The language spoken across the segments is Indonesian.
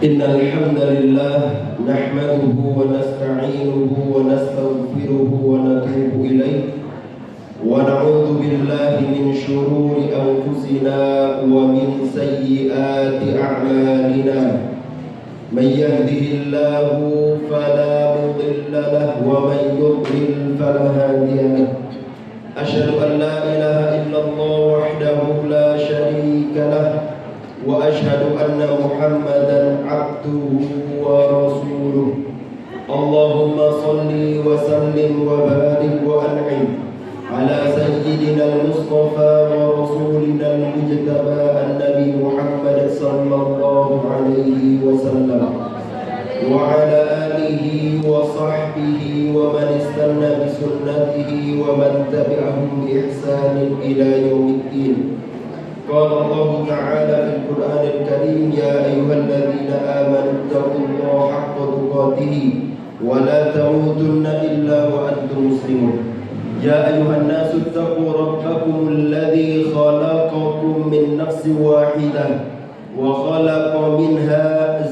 إن الحمد لله نحمده ونستعينه ونستغفره ونتوب إليه ونعوذ بالله من شرور أنفسنا ومن سيئات أعمالنا من يهده الله فلا مضل له ومن يضلل فلا هادي له أشهد أن لا إله إلا الله وحده لا شريك له وأشهد أن محمدا عبده ورسوله اللهم صل وسلم وبارك وأنعم على سيدنا المصطفى ورسولنا المجتبى النبي محمد صلى الله عليه وسلم وعلى آله وصحبه ومن استنى بسنته ومن تبعهم بإحسان إلى يوم الدين. قال الله تعالى في القرآن الكريم يا أيها الذين آمنوا اتقوا الله حق تقاته ولا تموتن إلا وأنتم مسلمون. يا أيها الناس اتقوا ربكم الذي خلقكم من نفس واحدة وخلق منها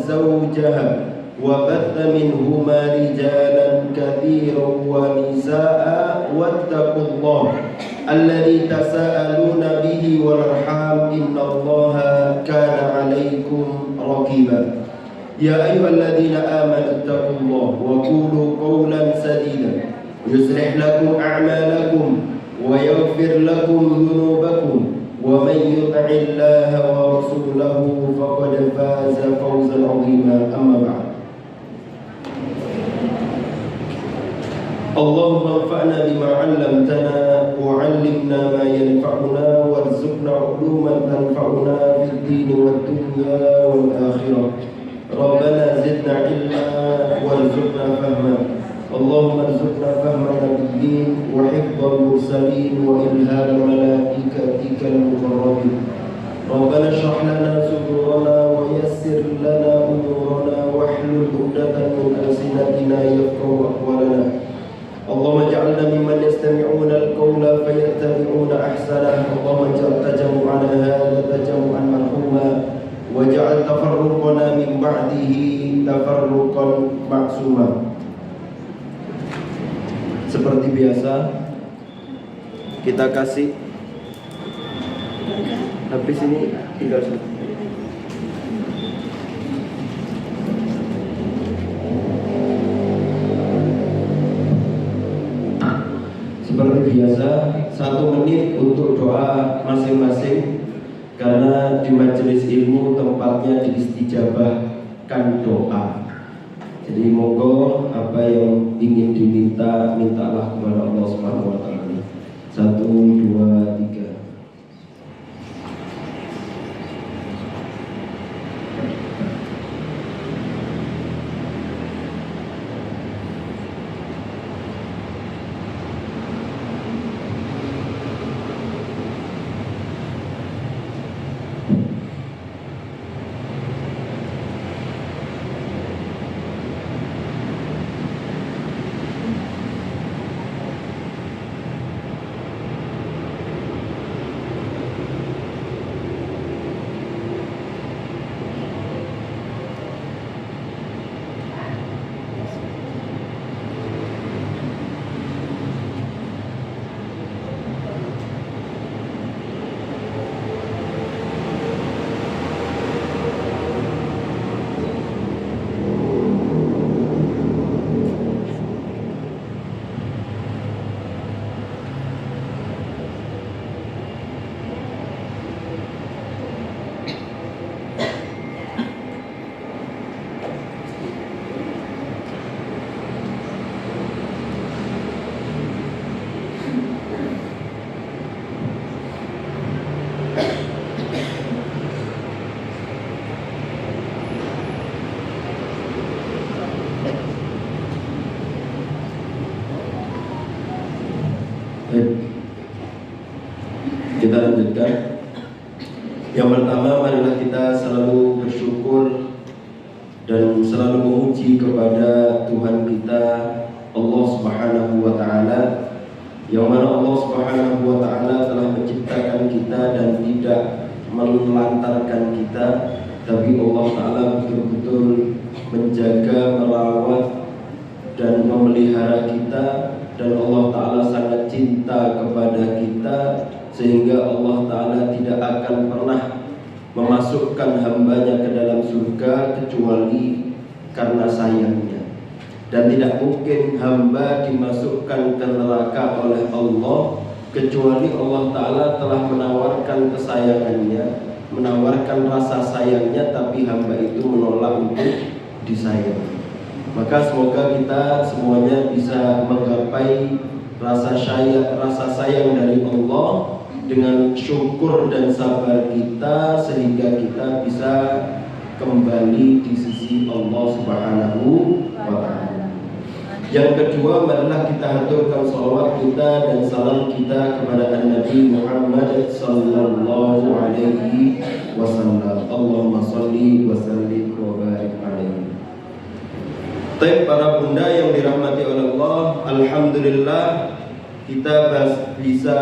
زوجها وبث منهما رجالا كثيرا ونساء واتقوا الله الذي تساءلون به والأرحام إن الله كان عليكم رقيبا. يا أيها الذين آمنوا اتقوا الله وقولوا قولا سديدا يصلح لكم أعمالكم ويغفر لكم ذنوبكم ومن يطع الله ورسوله فقد فاز فوزا عظيما. أما بعد اللهم انفعنا بما علمتنا وعلمنا ما ينفعنا وارزقنا علوما تنفعنا في الدين والدنيا والآخرة. ربنا زدنا علما وارزقنا فهما. اللهم ارزقنا فهم النبيين وحفظ المرسلين وإلهام ملائكتك المقربين. ربنا اشرح لنا صدورنا ويسر لنا أمورنا واحلل عقدة من ألسنتنا يفقهوا أقوالنا. اللهم اجعلنا ممن يستمعون القول فيتبعون أحسنه. اللهم اجعل تجمعنا هذا تجمعا مرحوما واجعل تفرقنا من بعده تفرقا معصوما. Seperti biasa kita kasih habis ini tinggal seperti biasa 1 menit untuk doa masing-masing karena di majelis ilmu tempatnya diistijabahkan doa. Jadi monggo apa yang ingin diminta mintalah kepada Allah Subhanahu wa taala. 1 2 3. Kita lanjutkan. Yang pertama, marilah kita selalu bersyukur dan selalu memuji kepada Tuhan kita Allah Subhanahu wa taala, yang mana Allah Subhanahu wa taala telah menciptakan kita dan tidak melantarkan kita, tapi Allah Ta'ala betul-betul menjaga, merawat, dan memelihara kita. Dan Allah Ta'ala sangat cinta kepada kita, sehingga Allah Ta'ala tidak akan pernah memasukkan hambanya ke dalam surga kecuali karena sayangnya. Dan tidak mungkin hamba dimasukkan ke neraka oleh Allah kecuali Allah Ta'ala telah menawarkan kesayangannya, menawarkan rasa sayangnya, tapi hamba itu menolak untuk disayang. Maka semoga kita semuanya bisa menggapai rasa sayang dari Allah dengan syukur dan sabar kita, sehingga kita bisa kembali di sisi Allah Subhanahu wa Ta'ala. Yang kedua, marilah kita haturkan salawat kita dan salam kita kepada Nabi Muhammad sallallahu alaihi wasallam. Allahumma shalli wa sallim wa barik alaihi. Baik para bunda yang dirahmati oleh Allah, alhamdulillah kita bisa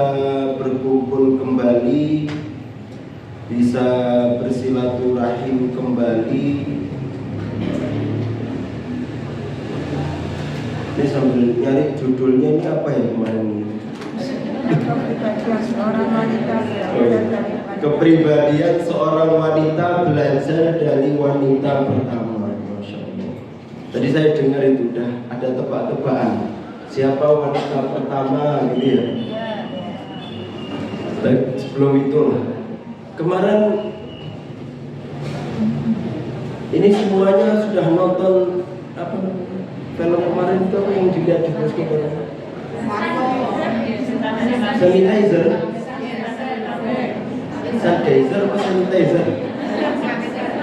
berkumpul kembali, bisa bersilaturahim kembali. Ini sambil nyari judulnya, ini apa ya kemarin ini? Kepribadian seorang wanita belajar dari wanita pertama. Masya Allah. Tadi saya dengar itu udah ada tebak-tebakan. Siapa wanita pertama gitu ya? Baik, sebelum itu lah. Kemarin ini semuanya sudah nonton apa namanya? Film kemarin itu yang dilihat di bioskop apa? Sanitizer apa sanitizer?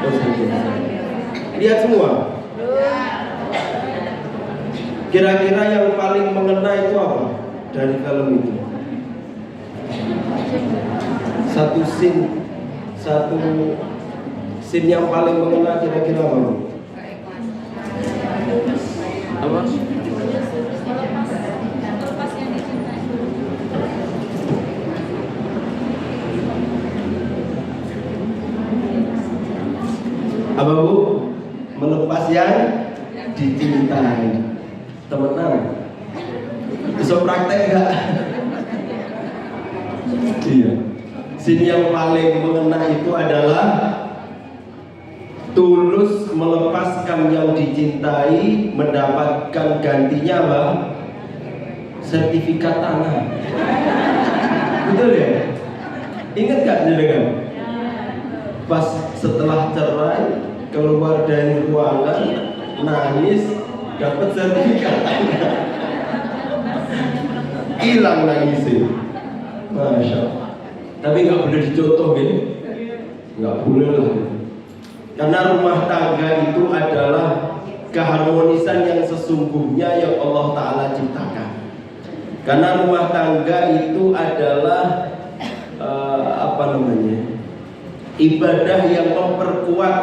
Oh, sanitizer. Lihat semua. Kira-kira yang paling mengena itu apa dari film itu? Satu scene yang paling mengena kira-kira apa? Apa? Apa Bu? Melepas yang dicintai. Temenan. Bisa praktek enggak? Iya. Scene yang paling mengena itu adalah tulus melepaskan yang dicintai, mendapatkan gantinya apa? Sertifikat tanah. Betul ya? Ingat gak jenengan? Pas setelah cerai, keluar dari ruangan, nangis, dapat sertifikat tanah. Hilang nangisnya. Masya Allah. Tapi gak boleh dicontoh ya? Gak boleh lah. Karena rumah tangga itu adalah keharmonisan yang sesungguhnya yang Allah Ta'ala ciptakan. Karena rumah tangga itu adalah ibadah yang memperkuat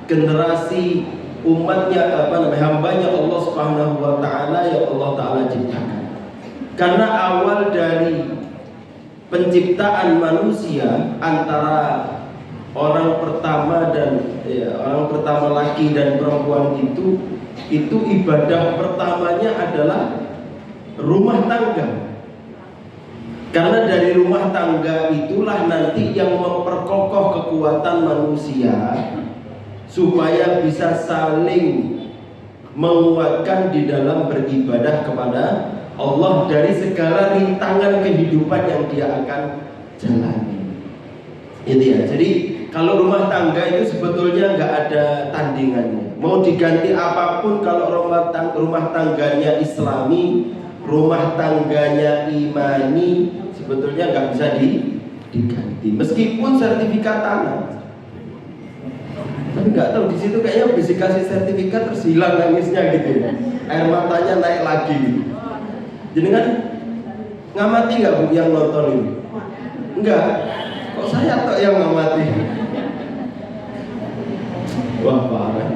generasi umatnya, hambanya Allah Subhanahu wa Ta'ala yang Allah Ta'ala ciptakan. Karena awal dari penciptaan manusia antara orang pertama laki dan perempuan itu ibadah pertamanya adalah rumah tangga. Karena dari rumah tangga itulah nanti yang memperkokoh kekuatan manusia supaya bisa saling menguatkan di dalam beribadah kepada Allah dari segala rintangan kehidupan yang dia akan jalani. Itu ya. Jadi kalau rumah tangga itu sebetulnya nggak ada tandingannya. Mau diganti apapun, kalau rumah tangganya Islami, rumah tangganya imani, sebetulnya nggak bisa diganti. Meskipun sertifikat tanah. Tapi nggak tahu di situ kayaknya bisa kasih sertifikat terus hilang nangisnya gitu. Air matanya naik lagi. Jadi kan ngamati nggak Bu yang nonton ini? Enggak. Kok saya tok yang ngamati? Wah parah.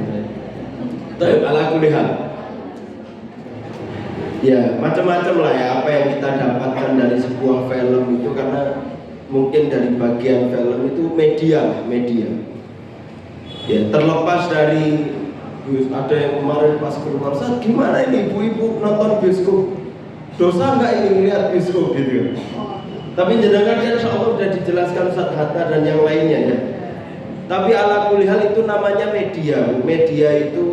Tapi ala kulihat. Ya macam-macam lah ya apa yang kita dapatkan dari sebuah film itu, karena mungkin dari bagian film itu media. Ya, terlepas dari ada yang kemarin pas keluar, "Ustaz, gimana ini ibu-ibu nonton bioskop? Dosa nggak ini lihat bioskop?" gitu. Tapi jenengan kan insya Allah sudah dijelaskan Ustaz Hatta dan yang lainnya ya. Tapi ala kulli hal itu namanya media. Media itu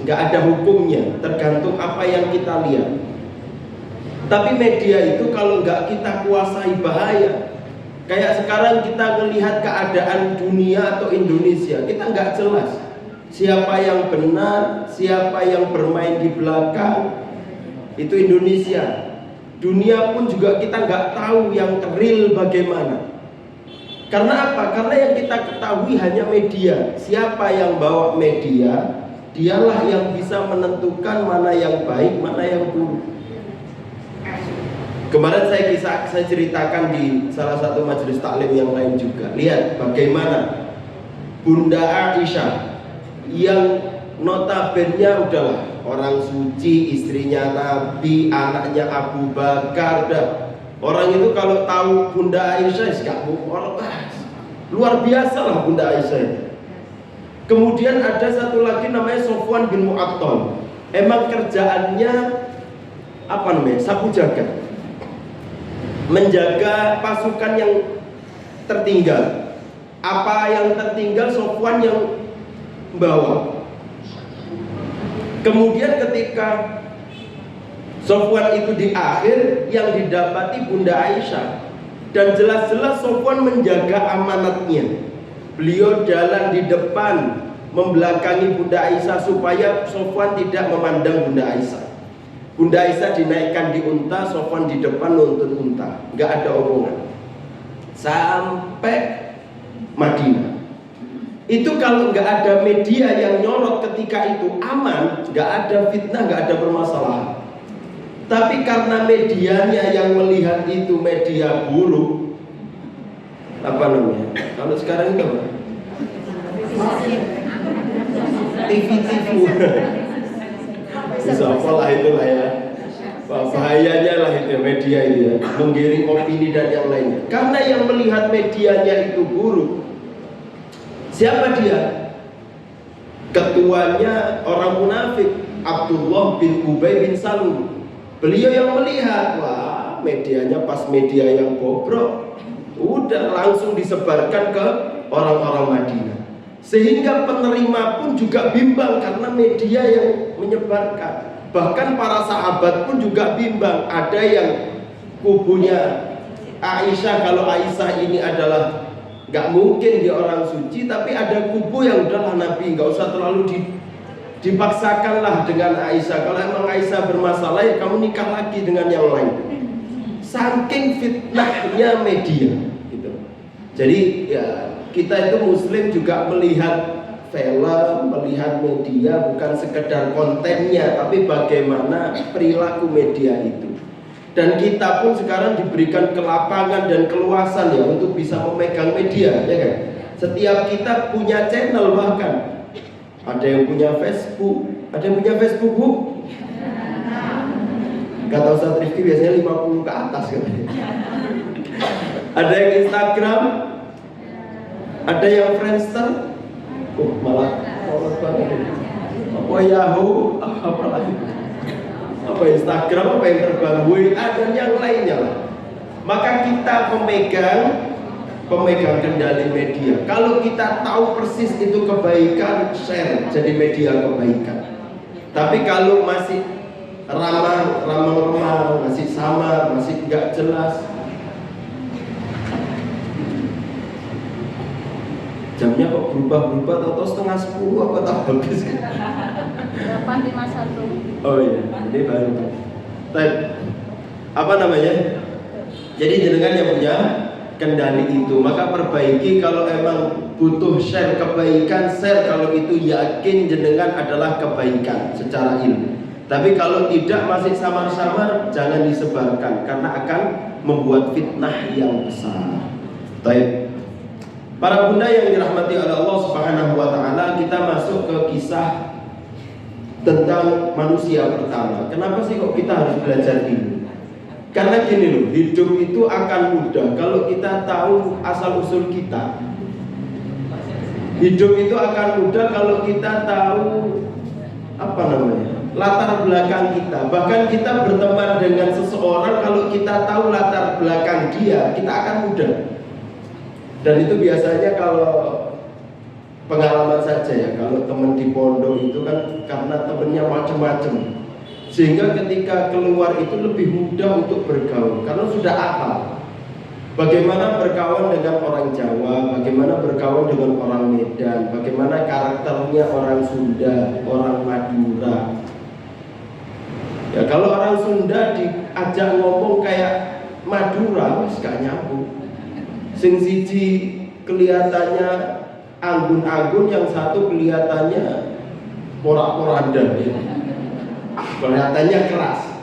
nggak ada hukumnya, tergantung apa yang kita lihat. Tapi media itu kalau nggak kita kuasai bahaya. Kayak sekarang kita melihat keadaan dunia atau Indonesia, kita nggak jelas siapa yang benar, siapa yang bermain di belakang. Itu Indonesia. Dunia pun juga kita nggak tahu yang real bagaimana. Karena apa? Karena yang kita ketahui hanya media. Siapa yang bawa media, dialah yang bisa menentukan mana yang baik, mana yang buruk. Kemarin saya ceritakan di salah satu majelis taklim yang lain juga. Lihat bagaimana Bunda Aisyah yang notabene udahlah orang suci, istrinya Nabi, anaknya Abu Bakar. Orang itu kalau tahu Bunda Aisyah luar biasa lah Bunda Aisyah. Kemudian ada satu lagi namanya Sofwan bin Mu'attal. Emang kerjaannya apa namanya? Sapu jagat, menjaga pasukan yang tertinggal. Apa yang tertinggal Sofwan yang bawa. Kemudian ketika Sofwan itu di akhir, yang didapati Bunda Aisyah. Dan jelas-jelas Sofwan menjaga amanatnya. Beliau jalan di depan membelakangi Bunda Aisyah supaya Sofwan tidak memandang Bunda Aisyah. Bunda Aisyah dinaikkan di unta, Sofwan di depan nuntun unta, nggak ada omongan sampai Madinah. Itu kalau nggak ada media yang nyorot ketika itu aman, nggak ada fitnah, nggak ada permasalahan. Tapi karena medianya yang melihat itu media buruk, apa namanya? Kalau sekarang itu apa? TV. Bisa apalah itulah ya. Bahayanya lah itu media itu ya, menggiring opini dan yang lainnya. Karena yang melihat medianya itu buruk. Siapa dia? Ketuanya orang munafik, Abdullah bin Ubay bin Salul. Beliau yang melihat, wah medianya pas media yang bobrok, udah langsung disebarkan ke orang-orang Madinah. Sehingga penerima pun juga bimbang karena media yang menyebarkan. Bahkan para sahabat pun juga bimbang. Ada yang kubunya Aisyah, kalau Aisyah ini adalah gak mungkin dia orang suci, tapi ada kubu yang udahlah Nabi gak usah terlalu dipaksakanlah dengan Aisyah. Kalau emang Aisyah bermasalah ya kamu nikah lagi dengan yang lain. Saking fitnahnya media gitu. Jadi ya kita itu muslim juga melihat film, melihat media bukan sekedar kontennya, tapi bagaimana perilaku media itu. Dan kita pun sekarang diberikan kelapangan dan keluasan ya untuk bisa memegang media, ya kan? Setiap kita punya channel, bahkan ada yang punya Facebook, ada yang punya Facebook Bu? Kata Ustaz Rifki biasanya 50 ke atas katanya. Ada yang Instagram, ada yang Friendster, malah banget. Apa Yahoo, apa lagi? Apa Instagram, apa yang terbaru, WA dan yang lainnya lah. Maka kita pemegang kendali media. Kalau kita tahu persis itu kebaikan, share jadi media kebaikan. Tapi kalau masih ramah, masih samar, masih nggak jelas. Jamnya kok berubah-berubah, atau setengah 10 apa tak habis? 8:51. Oh iya, ini baru. Apa namanya? Jadi jenengan yang punya kendali itu, maka perbaiki. Kalau emang butuh share kebaikan, share kalau itu yakin jenengan adalah kebaikan secara ilmu. Tapi kalau tidak, masih samar-samar, jangan disebarkan karena akan membuat fitnah yang besar. Baik. Para bunda yang dirahmati oleh Allah Subhanahu wa taala, kita masuk ke kisah tentang manusia pertama. Kenapa sih kok kita harus belajar ini? Karena gini loh, hidup itu akan mudah kalau kita tahu asal usul kita. Hidup itu akan mudah kalau kita tahu latar belakang kita. Bahkan kita berteman dengan seseorang, kalau kita tahu latar belakang dia, kita akan mudah. Dan itu biasanya kalau pengalaman saja ya, kalau teman di pondok itu kan karena temennya macam-macam, sehingga ketika keluar itu lebih mudah untuk bergaul karena sudah apa. Bagaimana berkawan dengan orang Jawa, bagaimana berkawan dengan orang Medan, bagaimana karakternya orang Sunda, orang Madura. Ya kalau orang Sunda diajak ngomong kayak Madura, wis gak nyambung. Sing siji kelihatannya anggun-anggun, yang satu kelihatannya porak-poranda ya. Kelihatannya keras.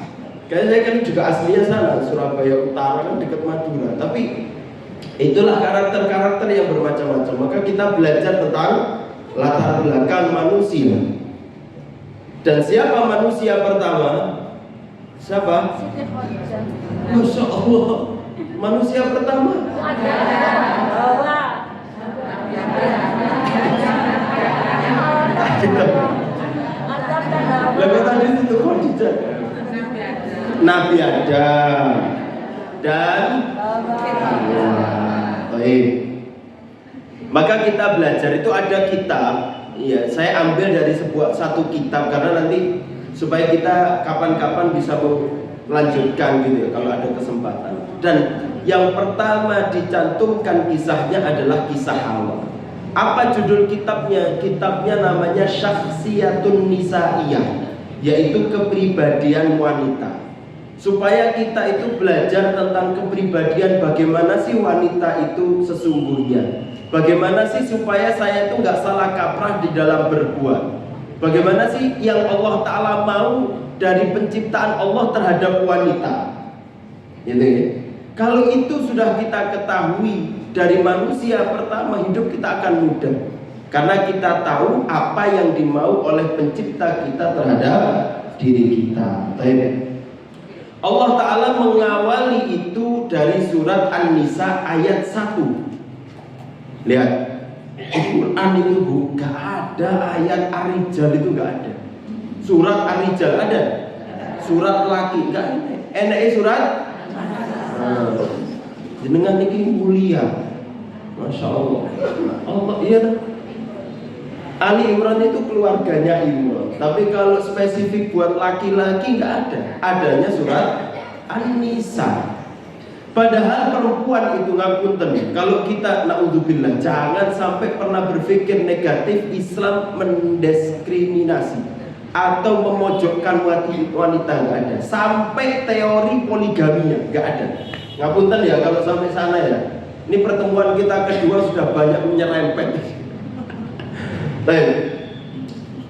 Kayak saya kan juga aslinya sana, Surabaya Utara kan dekat Madura. Tapi itulah karakter-karakter yang bermacam-macam. Maka kita belajar tentang latar belakang manusia. Dan siapa manusia pertama? Siapa? Masya Allah. Manusia pertama Lalu tadi itu Khadijah, Nabi Adam dan baik. Maka kita belajar itu ada kitab. Ya, saya ambil dari satu kitab karena nanti supaya kita kapan-kapan bisa melanjutkan gitu ya kalau ada kesempatan. Dan yang pertama dicantumkan kisahnya adalah kisah Hawa. Apa judul kitabnya? Kitabnya namanya Syakhsiyatun Nisaiyah, yaitu kepribadian wanita. Supaya kita itu belajar tentang kepribadian, bagaimana sih wanita itu sesungguhnya. Bagaimana sih supaya saya itu nggak salah kaprah di dalam berbuat. Bagaimana sih yang Allah Ta'ala mau dari penciptaan Allah terhadap wanita. Gitu ya. Kalau itu sudah kita ketahui dari manusia pertama, hidup kita akan mudah. Karena kita tahu apa yang dimau oleh pencipta kita terhadap diri kita. Allah Ta'ala mengawali itu dari surat An-Nisa ayat 1. Lihat, Quran itu Bu, gak ada ayat Ar-Rijal, itu gak ada. Surat Ar-Rijal ada, surat laki gak ada. Enaknya surat jenengan ini mulia, Masya Allah. Allah iya. Ali Imran itu keluarganya Imran, tapi kalau spesifik buat laki-laki nggak ada. Adanya surat An-Nisa. Padahal perempuan itu ngapunten, kalau kita naudzubillah, jangan sampai pernah berpikir negatif Islam mendiskriminasi atau memojokkan wanita, nggak ada. Sampai teori poligaminya nggak ada. Ngapunten ya kalau sampai sana ya. Ini pertemuan kita kedua sudah banyak menyerempet. Baik,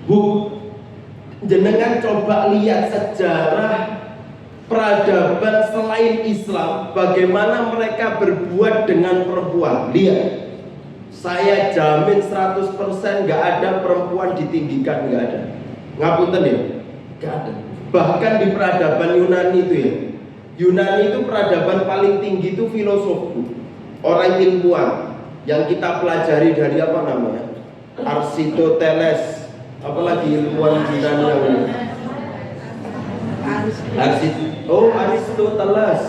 Bu, jenengan coba lihat sejarah peradaban selain Islam, bagaimana mereka berbuat dengan perempuan. Lihat, saya jamin 100% gak ada perempuan ditinggikan, gak ada. Ngapunten ya, gak ada. Bahkan di peradaban Yunani itu ya, Yunani itu peradaban paling tinggi itu filosof, orang ilmuwan yang kita pelajari dari apa namanya, Aristoteles, apalagi ilmuwan Yunani yang Aristoteles.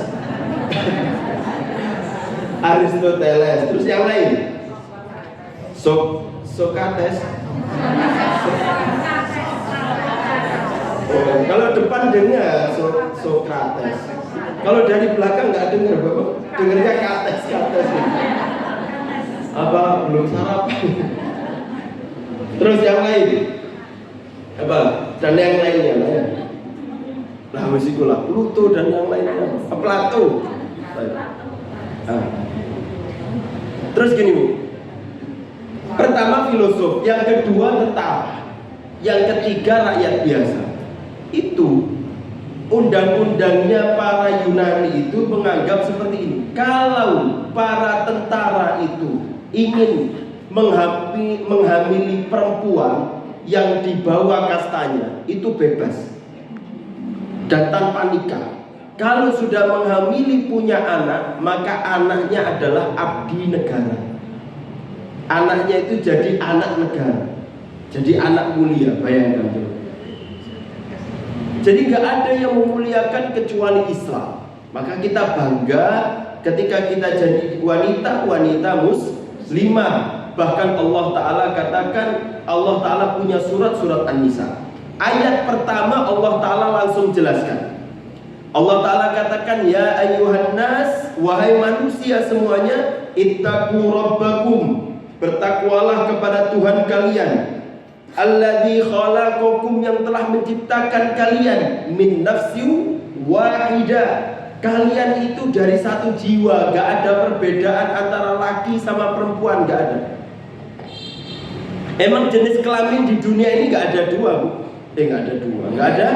Aristoteles. Terus yang lain? Sokrates. Kalau depan dengar Sokrates. Kalau dari belakang nggak dengar, Bapak. Dengarnya kates. Apa belum sarapan? Terus yang lain? Apa? Dan yang lainnya ya. Lah mesikulah Pluto dan yang lainnya. Plato. Terus gini Bu. Pertama filosof, yang kedua tentara, yang ketiga rakyat biasa. Itu undang-undangnya para Yunani itu menganggap seperti ini. Kalau para tentara itu ingin menghamili perempuan yang dibawa kastanya, itu bebas dan tanpa nikah. Kalau sudah menghamili punya anak, maka anaknya adalah abdi negara. anaknya itu jadi anak negara, jadi anak mulia. Bayangkan tuh. Jadi nggak ada yang memuliakan kecuali Islam. Maka kita bangga ketika kita jadi wanita muslimah. Bahkan Allah Ta'ala katakan, Allah Ta'ala punya surat An-Nisa. Ayat pertama Allah Ta'ala langsung jelaskan. Allah Ta'ala katakan, ya ayyuhan nas, wahai manusia semuanya, ittaqu rabbakum, bertakwalah kepada Tuhan kalian, alladzi khalaqakum, yang telah menciptakan kalian, min nafsin wahidah, kalian itu dari satu jiwa, gak ada perbedaan antara laki sama perempuan, gak ada. Emang jenis kelamin di dunia ini gak ada dua, Bu? Gak ada dua, gak ada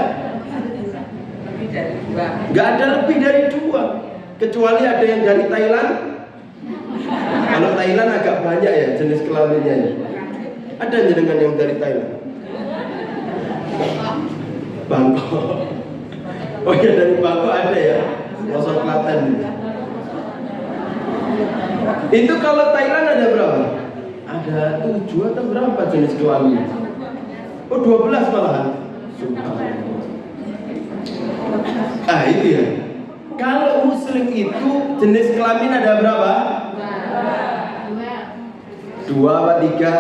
gak ada lebih dari dua, kecuali ada yang dari Thailand. Kalau Thailand agak banyak ya jenis kelaminnya ya. Ada jenengan yang dari Thailand? Bangkok. Oh ya, dari Bangkok ada ya. Losok Klaten. Itu kalau Thailand ada berapa? Ada 7 atau berapa jenis kelamin? Oh 12 malahan. Itu ya. Kalau muslim itu jenis kelamin ada berapa? 2 apa 3?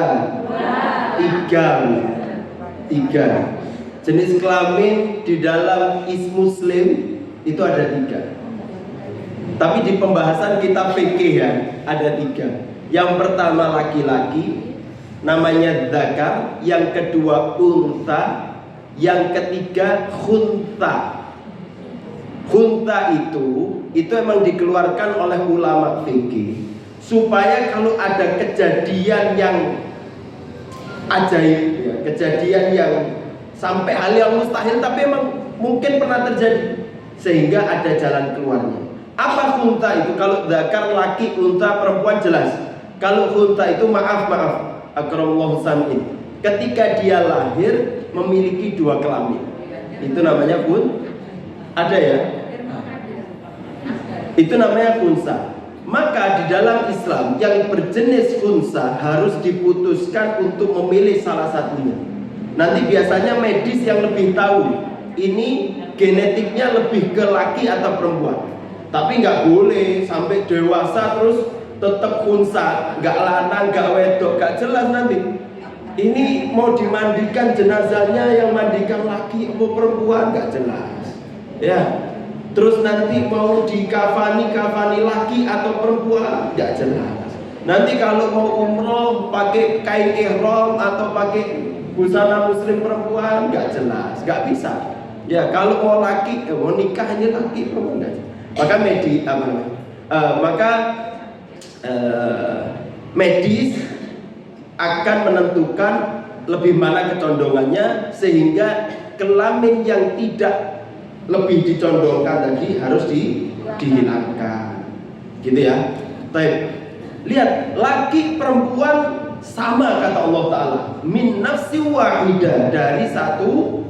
3. Jenis kelamin di dalam Muslim itu ada 3. Tapi di pembahasan kita fikih ya, ada 3. Yang pertama laki-laki, namanya dzakar. Yang kedua unta. Yang ketiga khunta. Khunta itu emang dikeluarkan oleh ulama fikih supaya kalau ada kejadian yang ajaib ya, kejadian yang sampai hal yang mustahil tapi emang mungkin pernah terjadi, sehingga ada jalan keluarnya. Apa khunta itu? Kalau dzakar laki, unta perempuan jelas. Kalau khunta itu maaf akramallahu sam'in, ketika dia lahir memiliki 2 kelamin, itu namanya ada ya, itu namanya khunsa. Maka di dalam Islam yang berjenis khunsa harus diputuskan untuk memilih salah satunya. Nanti biasanya medis yang lebih tahu ini genetiknya lebih ke laki atau perempuan. Tapi nggak boleh sampai dewasa terus tetap khunsa, nggak lanang, nggak wedok, nggak jelas nanti. Ini mau dimandikan jenazahnya yang mandikan laki atau perempuan, nggak jelas. Ya. Terus nanti mau dikafani laki atau perempuan, nggak jelas. Nanti kalau mau umroh pakai kain ihram atau pakai busana muslim perempuan, nggak jelas, nggak bisa. Ya kalau mau laki, mau nikah hanya laki perempuan nggak jelas. Maka medis akan menentukan lebih mana kecondongannya, sehingga kelamin yang tidak lebih dicondongkan tadi harus dihilangkan, gitu ya. Baik, lihat laki perempuan sama kata Allah Ta'ala, min nafsi wahidah, dari satu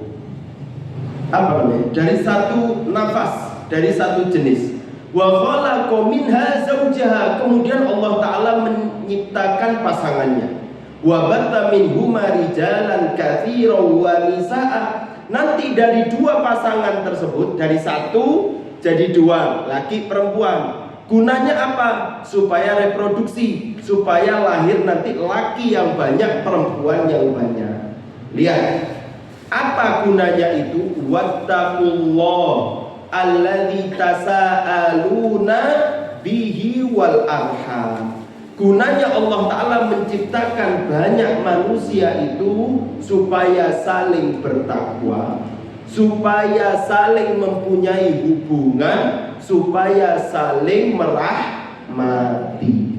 dari satu nafas, dari satu jenis. Wa khalaqa minha zawjaha, kemudian Allah Ta'ala menciptakan pasangannya. Wa batta minhuma rijalan katsiran wa nisaa, nanti dari 2 pasangan tersebut, dari 1 jadi 2, laki perempuan. Gunanya apa? Supaya reproduksi, supaya lahir nanti laki yang banyak, perempuan yang banyak. Lihat, apa gunanya itu? Wattaqullah alladzi tasaaluna bihi wal arham. Gunanya Allah Ta'ala menciptakan banyak manusia itu supaya saling bertakwa, supaya saling mempunyai hubungan, supaya saling merahmati.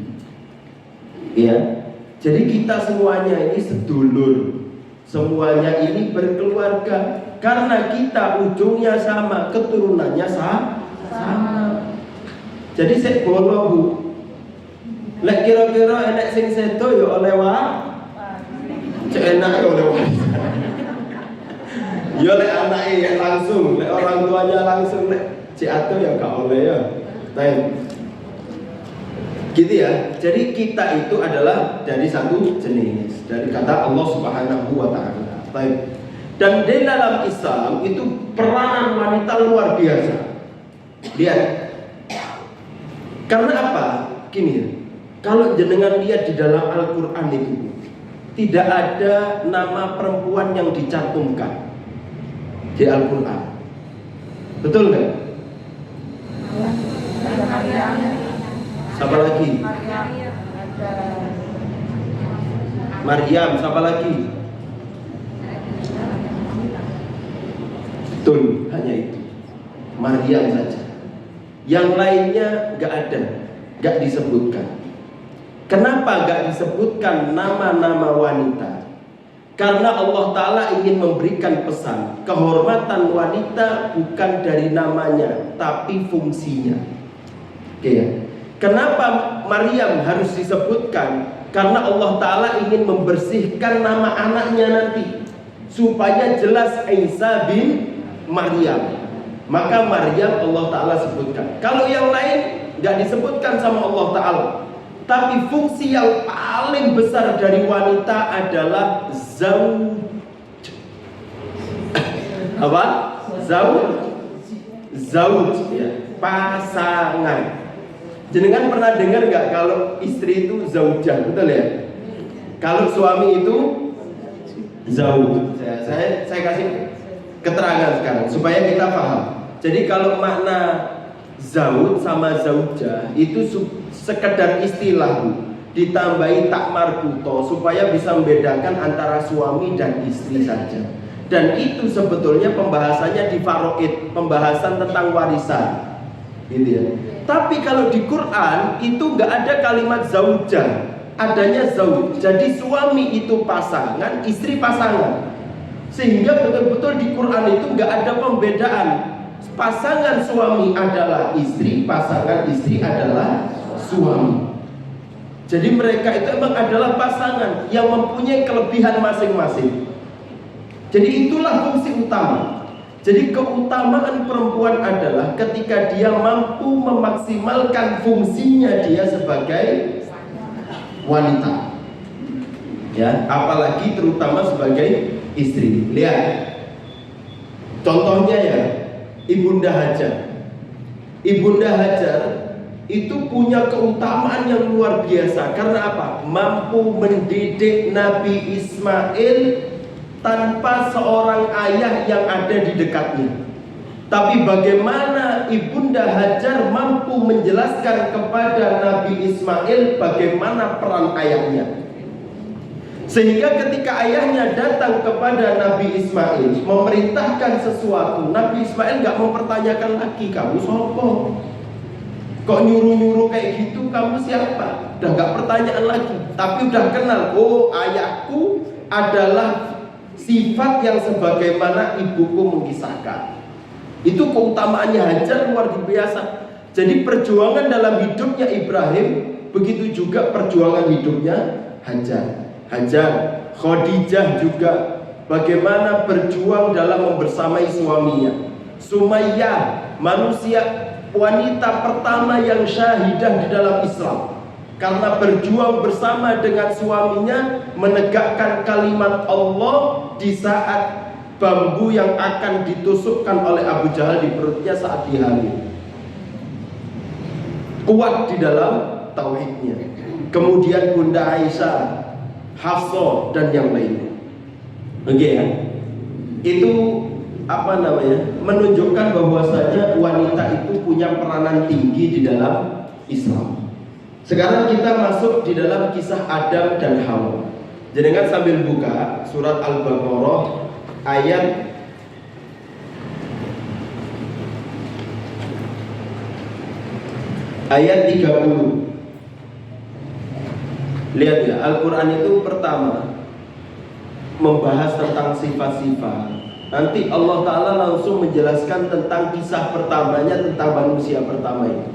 Ya, jadi kita semuanya ini sedulur, semuanya ini berkeluarga, karena kita ujungnya sama, keturunannya sama. Jadi saya bolo, Bu. Lek kira-kira enek sing sedo ya oleh cek enak ya oleh ya lek anake ya langsung, lek orang tuanya langsung, lek cek ato ya gak oleh ya. Gitu ya. Jadi kita itu adalah dari satu jenis, dari kata Allah Subhanahu wa taala. Baik. Dan di dalam Islam itu peranan wanita luar biasa. Lihat. Karena apa? Gini ya. Kalau jenengan lihat di dalam Al-Qur'an itu tidak ada nama perempuan yang dicantumkan di Al-Qur'an. Betul nggak? Siapa lagi? Maryam, siapa lagi? Betul, hanya itu. Maryam saja. Yang lainnya nggak ada, nggak disebutkan. Kenapa nggak disebutkan nama-nama wanita? Karena Allah Ta'ala ingin memberikan pesan, kehormatan wanita bukan dari namanya, tapi fungsinya. Oke ya. Kenapa Maryam harus disebutkan? Karena Allah Ta'ala ingin membersihkan nama anaknya nanti, supaya jelas Isa bin Maryam. Maka Maryam Allah Ta'ala sebutkan. Kalau yang lain nggak disebutkan sama Allah Ta'ala. Tapi fungsi yang paling besar dari wanita adalah zauj. Apa? Zauj ya, pasangan. Jenengan pernah dengar nggak kalau istri itu zaujah, betul ya? Kalau suami itu zauj. Saya kasih keterangan sekarang supaya kita paham. Jadi kalau makna zauj sama zaujah itu sekedar istilah, ditambahi tak marbuto supaya bisa membedakan antara suami dan istri saja. Dan itu sebetulnya pembahasannya di faraid, pembahasan tentang warisan, gitu ya. Tapi kalau di Quran itu nggak ada kalimat zaujah, adanya zauj. Jadi suami itu pasangan, istri pasangan. Sehingga betul-betul di Quran itu nggak ada pembedaan. Pasangan suami adalah istri, pasangan istri adalah suami. Jadi mereka itu memang adalah pasangan yang mempunyai kelebihan masing-masing. Jadi itulah fungsi utama. Jadi keutamaan perempuan adalah ketika dia mampu memaksimalkan fungsinya dia sebagai wanita. Ya, apalagi terutama sebagai istri. Lihat. Contohnya ya, Ibunda Hajar. Ibunda Hajar itu punya keutamaan yang luar biasa. Karena apa? Mampu mendidik Nabi Ismail tanpa seorang ayah yang ada di dekatnya. Tapi bagaimana Ibunda Hajar mampu menjelaskan kepada Nabi Ismail bagaimana peran ayahnya. Sehingga ketika ayahnya datang kepada Nabi Ismail memerintahkan sesuatu, Nabi Ismail gak mempertanyakan lagi, kamu sopo? Kok nyuruh-nyuruh kayak gitu, kamu siapa? Udah gak pertanyaan lagi, tapi udah kenal, oh ayahku adalah sifat yang sebagaimana ibuku mengisahkan. Itu keutamaannya Hajar luar biasa. Jadi perjuangan dalam hidupnya Ibrahim, begitu juga perjuangan hidupnya Hajar. Khadijah juga bagaimana berjuang dalam membersamai suaminya. Sumayyah, manusia wanita pertama yang syahidah di dalam Islam, karena berjuang bersama dengan suaminya menegakkan kalimat Allah di saat bambu yang akan ditusukkan oleh Abu Jahal di perutnya saat dihamil. Kuat di dalam tauhidnya. Kemudian Bunda Aisyah, Hafsah dan yang lainnya. Oke ya. Itu apa namanya? Menunjukkan bahwasanya wanita itu punya peranan tinggi di dalam Islam. Sekarang kita masuk di dalam kisah Adam dan Hawa. Jangan sambil buka surat Al-Baqarah ayat ayat 30. Lihat ya, Al-Quran itu pertama membahas tentang sifat-sifat. Nanti Allah Ta'ala langsung menjelaskan tentang kisah pertamanya, tentang manusia pertama itu.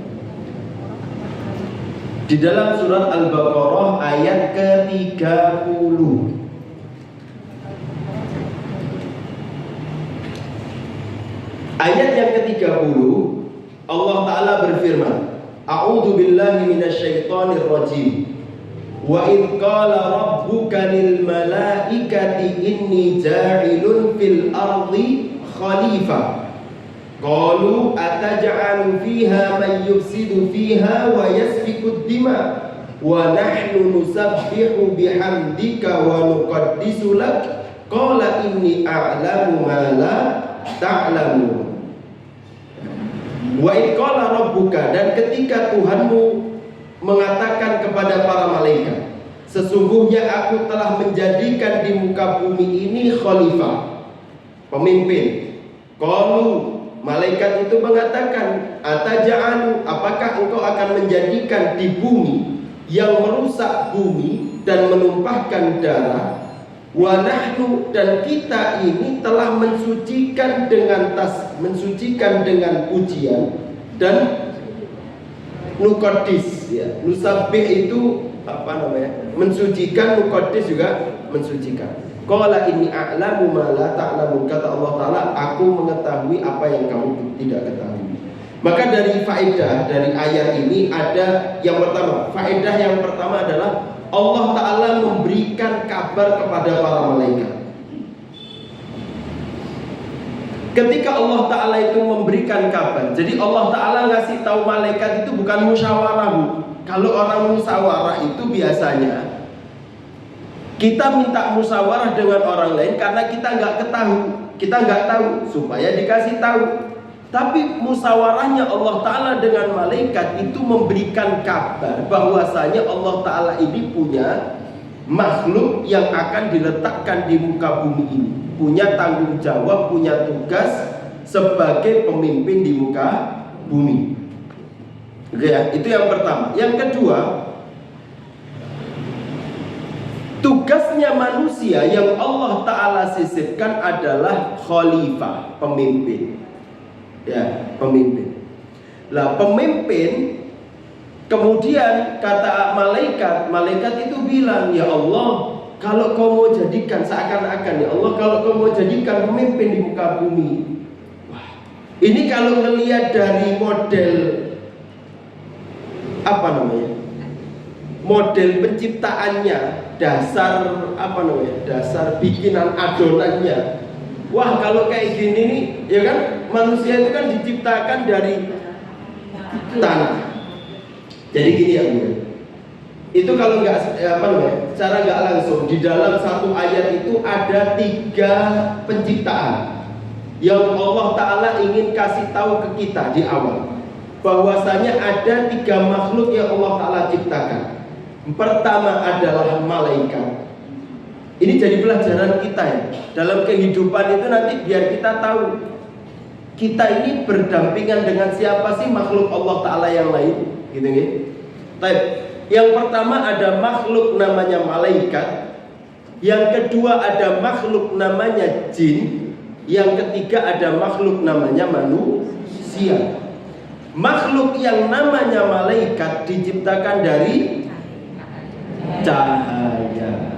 Di dalam surat Al-Baqarah ayat ke-30. Ayat yang ke-30 Allah Ta'ala berfirman, A'udzu billahi minasyaitonir rajim. Wa idh qala rabbuka lil malaikati inni ja'ilun fil ardi khalifah. Qalu ataj'alu fiha man yufsidu fiha wa yasfiku ad-dima wa nahnu nusabbihu bihamdika wa nuqaddisu lak. Qala inni a'lamu ma la ta'lamun. Wa idh qala rabbuka, dan ketika Tuhanmu mengatakan kepada para malaikat, sesungguhnya aku telah menjadikan di muka bumi ini khalifah, pemimpin. Qalu, malaikat itu mengatakan, ataja'alu, apakah engkau akan menjadikan di bumi yang merusak bumi dan menumpahkan darah? Wa nahnu, dan kita ini telah mensucikan dengan pujian dan nuqaddis, ya. Nusabbih itu apa namanya? Mensucikan, nuqaddis juga mensucikan. Qala inni a'lamu ma la ta'lamun, kata Allah Ta'ala, aku mengetahui apa yang kamu tidak ketahui. Maka dari faedah dari ayat ini ada yang pertama, faedah yang pertama adalah Allah Ta'ala memberikan kabar kepada para malaikat. Ketika Allah Ta'ala itu memberikan kabar, jadi Allah Ta'ala ngasih tahu malaikat itu bukan musyawarah, Bu. Kalau orang musyawarah itu biasanya kita minta musyawarah dengan orang lain karena kita nggak tahu supaya dikasih tahu. Tapi musyawarahnya Allah Ta'ala dengan malaikat itu memberikan kabar bahwasanya Allah Ta'ala ini punya makhluk yang akan diletakkan di muka bumi ini, punya tanggung jawab, punya tugas sebagai pemimpin di muka bumi. Oke ya, itu yang pertama. Yang kedua, tugasnya manusia yang Allah Ta'ala sisipkan adalah khalifah, pemimpin. Ya, pemimpin. Lah, pemimpin kemudian kata malaikat itu bilang, ya Allah, kalau kau mau jadikan, seakan-akan, ya Allah, kalau kau mau jadikan pemimpin di muka bumi. Wah, ini kalau ngelihat dari model apa namanya? Model penciptaannya, dasar bikinan adonannya. Wah, kalau kayak gini nih, ya kan, manusia itu kan diciptakan dari tanah. Jadi gini ya, Bu. Itu kalau nggak secara nggak langsung di dalam satu ayat itu ada 3 penciptaan yang Allah Ta'ala ingin kasih tahu ke kita di awal, bahwasanya ada 3 makhluk yang Allah Ta'ala ciptakan. Pertama adalah malaikat. Ini jadi pelajaran kita ya. Dalam kehidupan itu nanti biar kita tahu kita ini berdampingan dengan siapa sih makhluk Allah Ta'ala yang lain, gitu ya. Yang pertama ada makhluk namanya malaikat. Yang kedua ada makhluk namanya jin. Yang ketiga ada makhluk namanya manusia. Makhluk yang namanya malaikat diciptakan dari cahaya.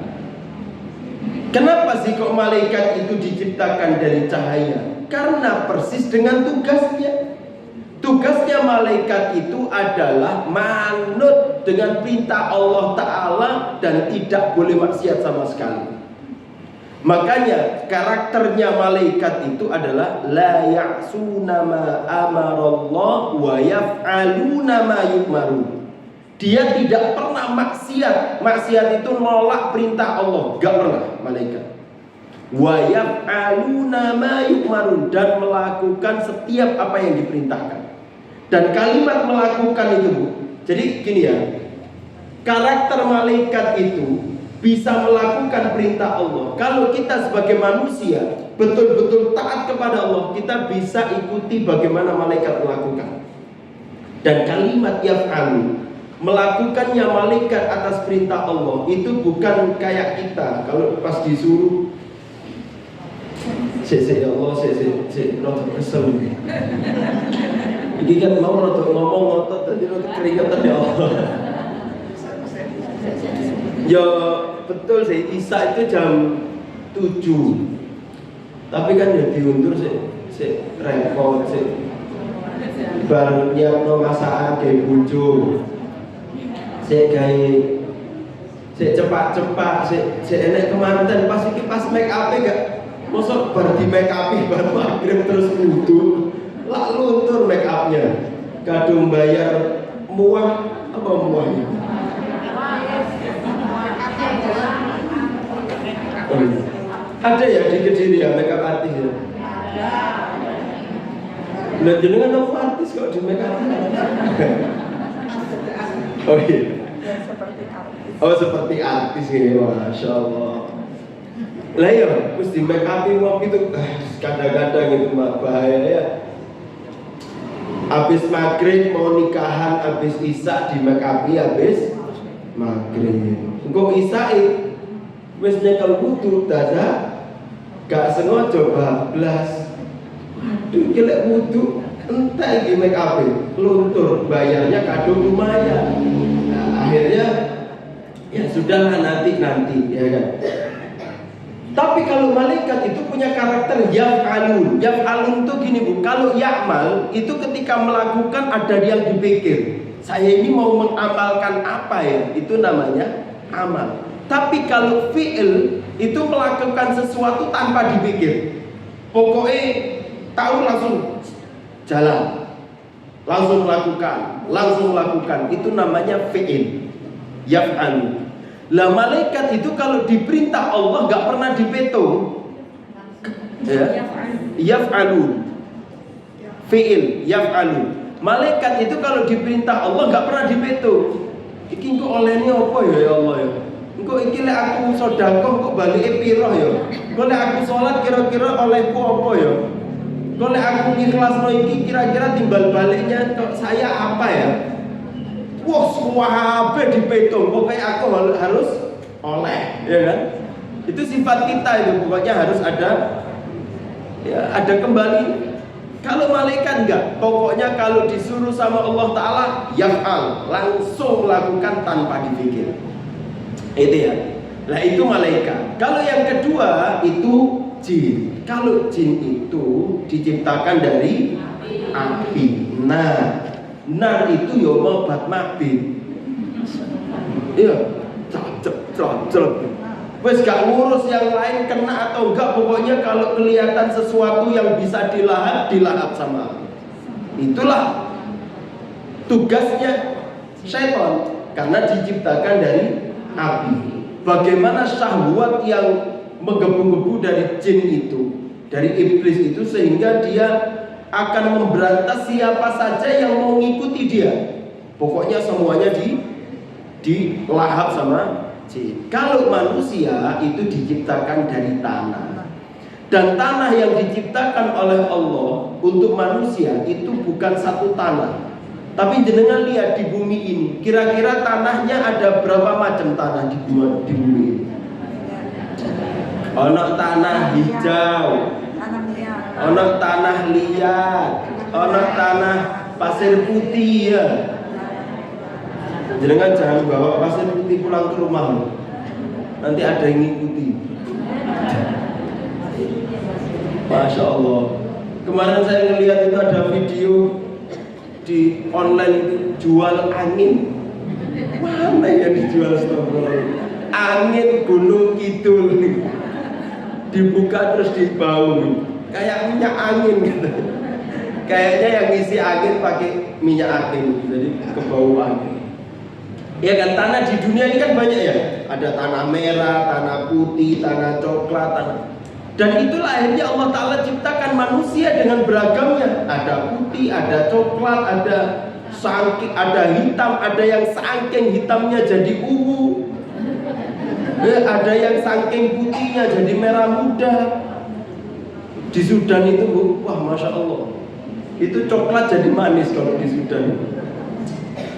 Kenapa sih kok malaikat itu diciptakan dari cahaya? Karena persis dengan tugasnya. Tugasnya malaikat itu adalah manut dengan perintah Allah Ta'ala dan tidak boleh maksiat sama sekali. Makanya karakternya malaikat itu adalah la ya'suna ma amarallah wa yaf'aluna ma yu'marun. Dia tidak pernah maksiat. Maksiat itu nolak perintah Allah, gak pernah malaikat. Wa yaf'aluna ma yu'marun, dan melakukan setiap apa yang diperintahkan. Dan kalimat melakukan itu, Bu. Jadi gini ya, karakter malaikat itu bisa melakukan perintah Allah. Kalau kita sebagai manusia betul-betul taat kepada Allah, kita bisa ikuti bagaimana malaikat melakukan. Dan kalimat yaf'alu, melakukannya malaikat atas perintah Allah, itu bukan kayak kita kalau pas disuruh ya Allah, rotok kesel. Ini kan mau rotok ngomong ngotot tadi rotok keringetan ya Allah. Ya betul sih, Isa itu jam 7. Tapi kan ya diundur sih repot sih. Baru nyiapno masakan gawe bojo. Sik gawe sik cepat-cepat, sik enek kemanten pas iki pas make up gak mosok bar di make up baru maghrib terus wudu. Lah luntur make upnya. Kadung bayar muah apa muahnya? Ada ya di Kediri ya make up artis ya? Lah jenengan no artis kok di make up? Oh iya. Oh seperti artis ya, masya Allah. Lah ya, terus di make upin waktu itu kadang-kadang itu bahaya ya. Habis maghrib mau nikahan, habis isya di make upi habis maghrib. Engko isya wis nyekel wudu dada gak sengaja bablas. Waduh, kelek wudu entek iki make up luntur, bayarnya kadung lumayan. Nah, akhirnya ya sudahlah nanti ya kan. Tapi kalau malaikat itu punya karakter yaf'alun. Yaf'alun itu gini Bu, kalau ya'mal itu ketika melakukan ada yang dipikir. Saya ini mau mengamalkan apa ya? Itu namanya amal. Tapi kalau fi'il itu melakukan sesuatu tanpa dipikir. Pokoknya tahu langsung jalan, langsung lakukan. Itu namanya fi'il, yaf'alun. Lah malaikat itu kalau diperintah Allah gak pernah dipetung. Ya, yaf'alun, fi'il, yaf'alun. Malaikat itu kalau diperintah Allah gak pernah dipetung. Iki kok olehnya apa ya Allah ya? Engko iki lek aku sedekah kok balike piro ya? Engko lek aku salat kira-kira olehku apa ya? Engko lek aku ngikhlasno iki kira-kira timbal baliknya kok saya apa ya? Wah, semua dipetung. Pokoknya aku harus oleh, ya kan? Itu sifat kita itu, pokoknya harus ada ya, ada kembali. Kalau malaikat enggak, pokoknya kalau disuruh sama Allah Ta'ala yaf'al, langsung melakukan tanpa dipikir. Itu ya. Nah itu malaikat. Kalau yang kedua itu jin. Kalau jin itu diciptakan dari api. Nar itu ya obat mabit. Iya, cocok. Wes gak ngurus yang lain kena atau enggak, pokoknya kalau kelihatan sesuatu yang bisa dilahap sama api. Itulah tugasnya syaitan karena diciptakan dari api. Bagaimana syahwat yang menggebu-gebu dari jin itu, dari iblis itu, sehingga dia akan memberantas siapa saja yang mau ngikuti dia. Pokoknya semuanya dilahap sama jin. Kalau manusia itu diciptakan dari tanah. Dan tanah yang diciptakan oleh Allah untuk manusia itu bukan satu tanah. Tapi jenengan lihat di bumi ini, kira-kira tanahnya ada berapa macam tanah di bumi ini? Ono tanah hijau, ono tanah liat, ono tanah pasir putih ya. Jenengan jangan bawa pasir putih pulang ke rumah, nanti ada yang ngikuti. Masya Allah. Kemarin saya ngelihat itu ada video di online itu jual angin. Mana yang dijual angin Gunung Kidul nih. Dibuka terus dibau kayak minyak angin gitu. Kayaknya yang ngisi angin pakai minyak angin, jadi kebau angin. Ya kan, tanah di dunia ini kan banyak ya. Ada tanah merah, tanah putih, tanah coklat, tanah. Dan itulah akhirnya Allah Ta'ala ciptakan manusia dengan beragamnya. Ada putih, ada coklat, ada hitam, ada yang saking hitamnya jadi ungu. Ada yang saking putihnya jadi merah muda. Di Sudan itu Bu, wah Masya Allah, itu coklat jadi manis kalau di Sudan.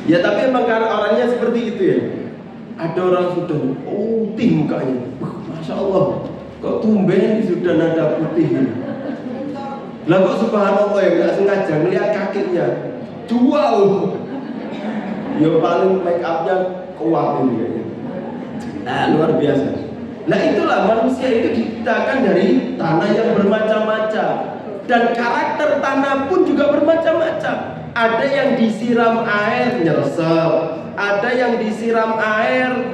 Ya tapi emang karena orangnya seperti itu ya. Ada orang Sudan putih mukanya, Masya Allah, kok tumben di Sudan ada putih. Lah kok subhanallah ya, gak sengaja ngeliat kakinya jual. Ya paling make upnya kuat ini kayaknya. Nah luar biasa. Nah itulah manusia itu diciptakan dari tanah yang bermacam-macam. Dan karakter tanah pun juga bermacam-macam. Ada yang disiram air nyesep, ada yang disiram air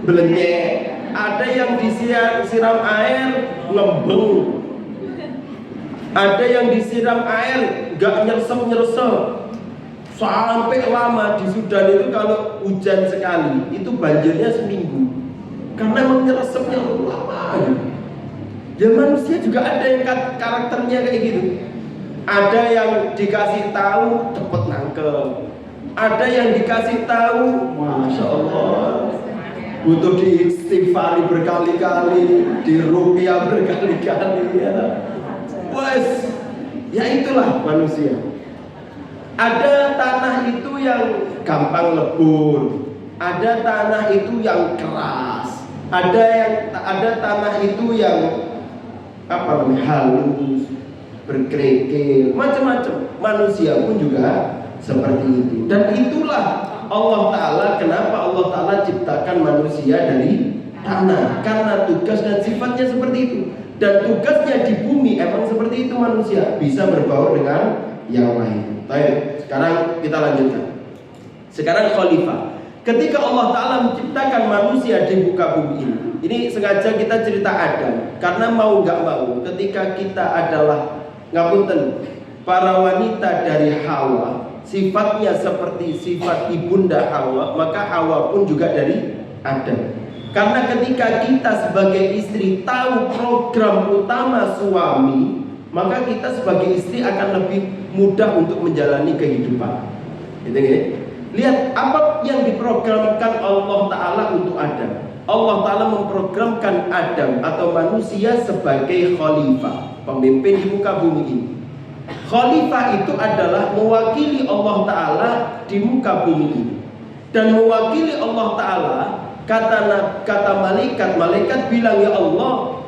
belenyek, ada yang disiram air ngembeng, ada yang disiram air gak nyesep sampai lama. Di Sudan itu kalau hujan sekali itu banjirnya seminggu karena emang nyeresepnya lama. Ya manusia juga ada yang karakternya kayak gitu. Ada yang dikasih tahu cepet nangkep, ada yang dikasih tahu Masya Allah butuh diistighfari berkali-kali, diruqyah berkali-kali ya. Wes, ya itulah manusia. Ada tanah itu yang gampang lebur, ada tanah itu yang keras, ada tanah itu yang halus, berkerikil, macam-macam. Manusia pun juga seperti itu. Dan itulah Allah Ta'ala, kenapa Allah Ta'ala ciptakan manusia dari tanah, karena tugas dan sifatnya seperti itu. Dan tugasnya di bumi emang seperti itu, manusia bisa berbaur dengan yang lain. Baik, sekarang kita lanjutkan. Sekarang khalifah. Ketika Allah Ta'ala menciptakan manusia di muka bumi ini sengaja kita cerita Adam, karena mau gak mau ketika kita adalah ngapunten para wanita dari Hawa, sifatnya seperti sifat ibunda Hawa, maka Hawa pun juga dari Adam. Karena ketika kita sebagai istri tahu program utama suami, maka kita sebagai istri akan lebih mudah untuk menjalani kehidupan. Gitu ya. Lihat apa yang diprogramkan Allah Ta'ala untuk Adam. Allah Ta'ala memprogramkan Adam atau manusia sebagai khalifah, pemimpin di muka bumi ini. Khalifah itu adalah mewakili Allah Ta'ala di muka bumi ini. Dan mewakili Allah Ta'ala, kata malaikat bilang, ya Allah,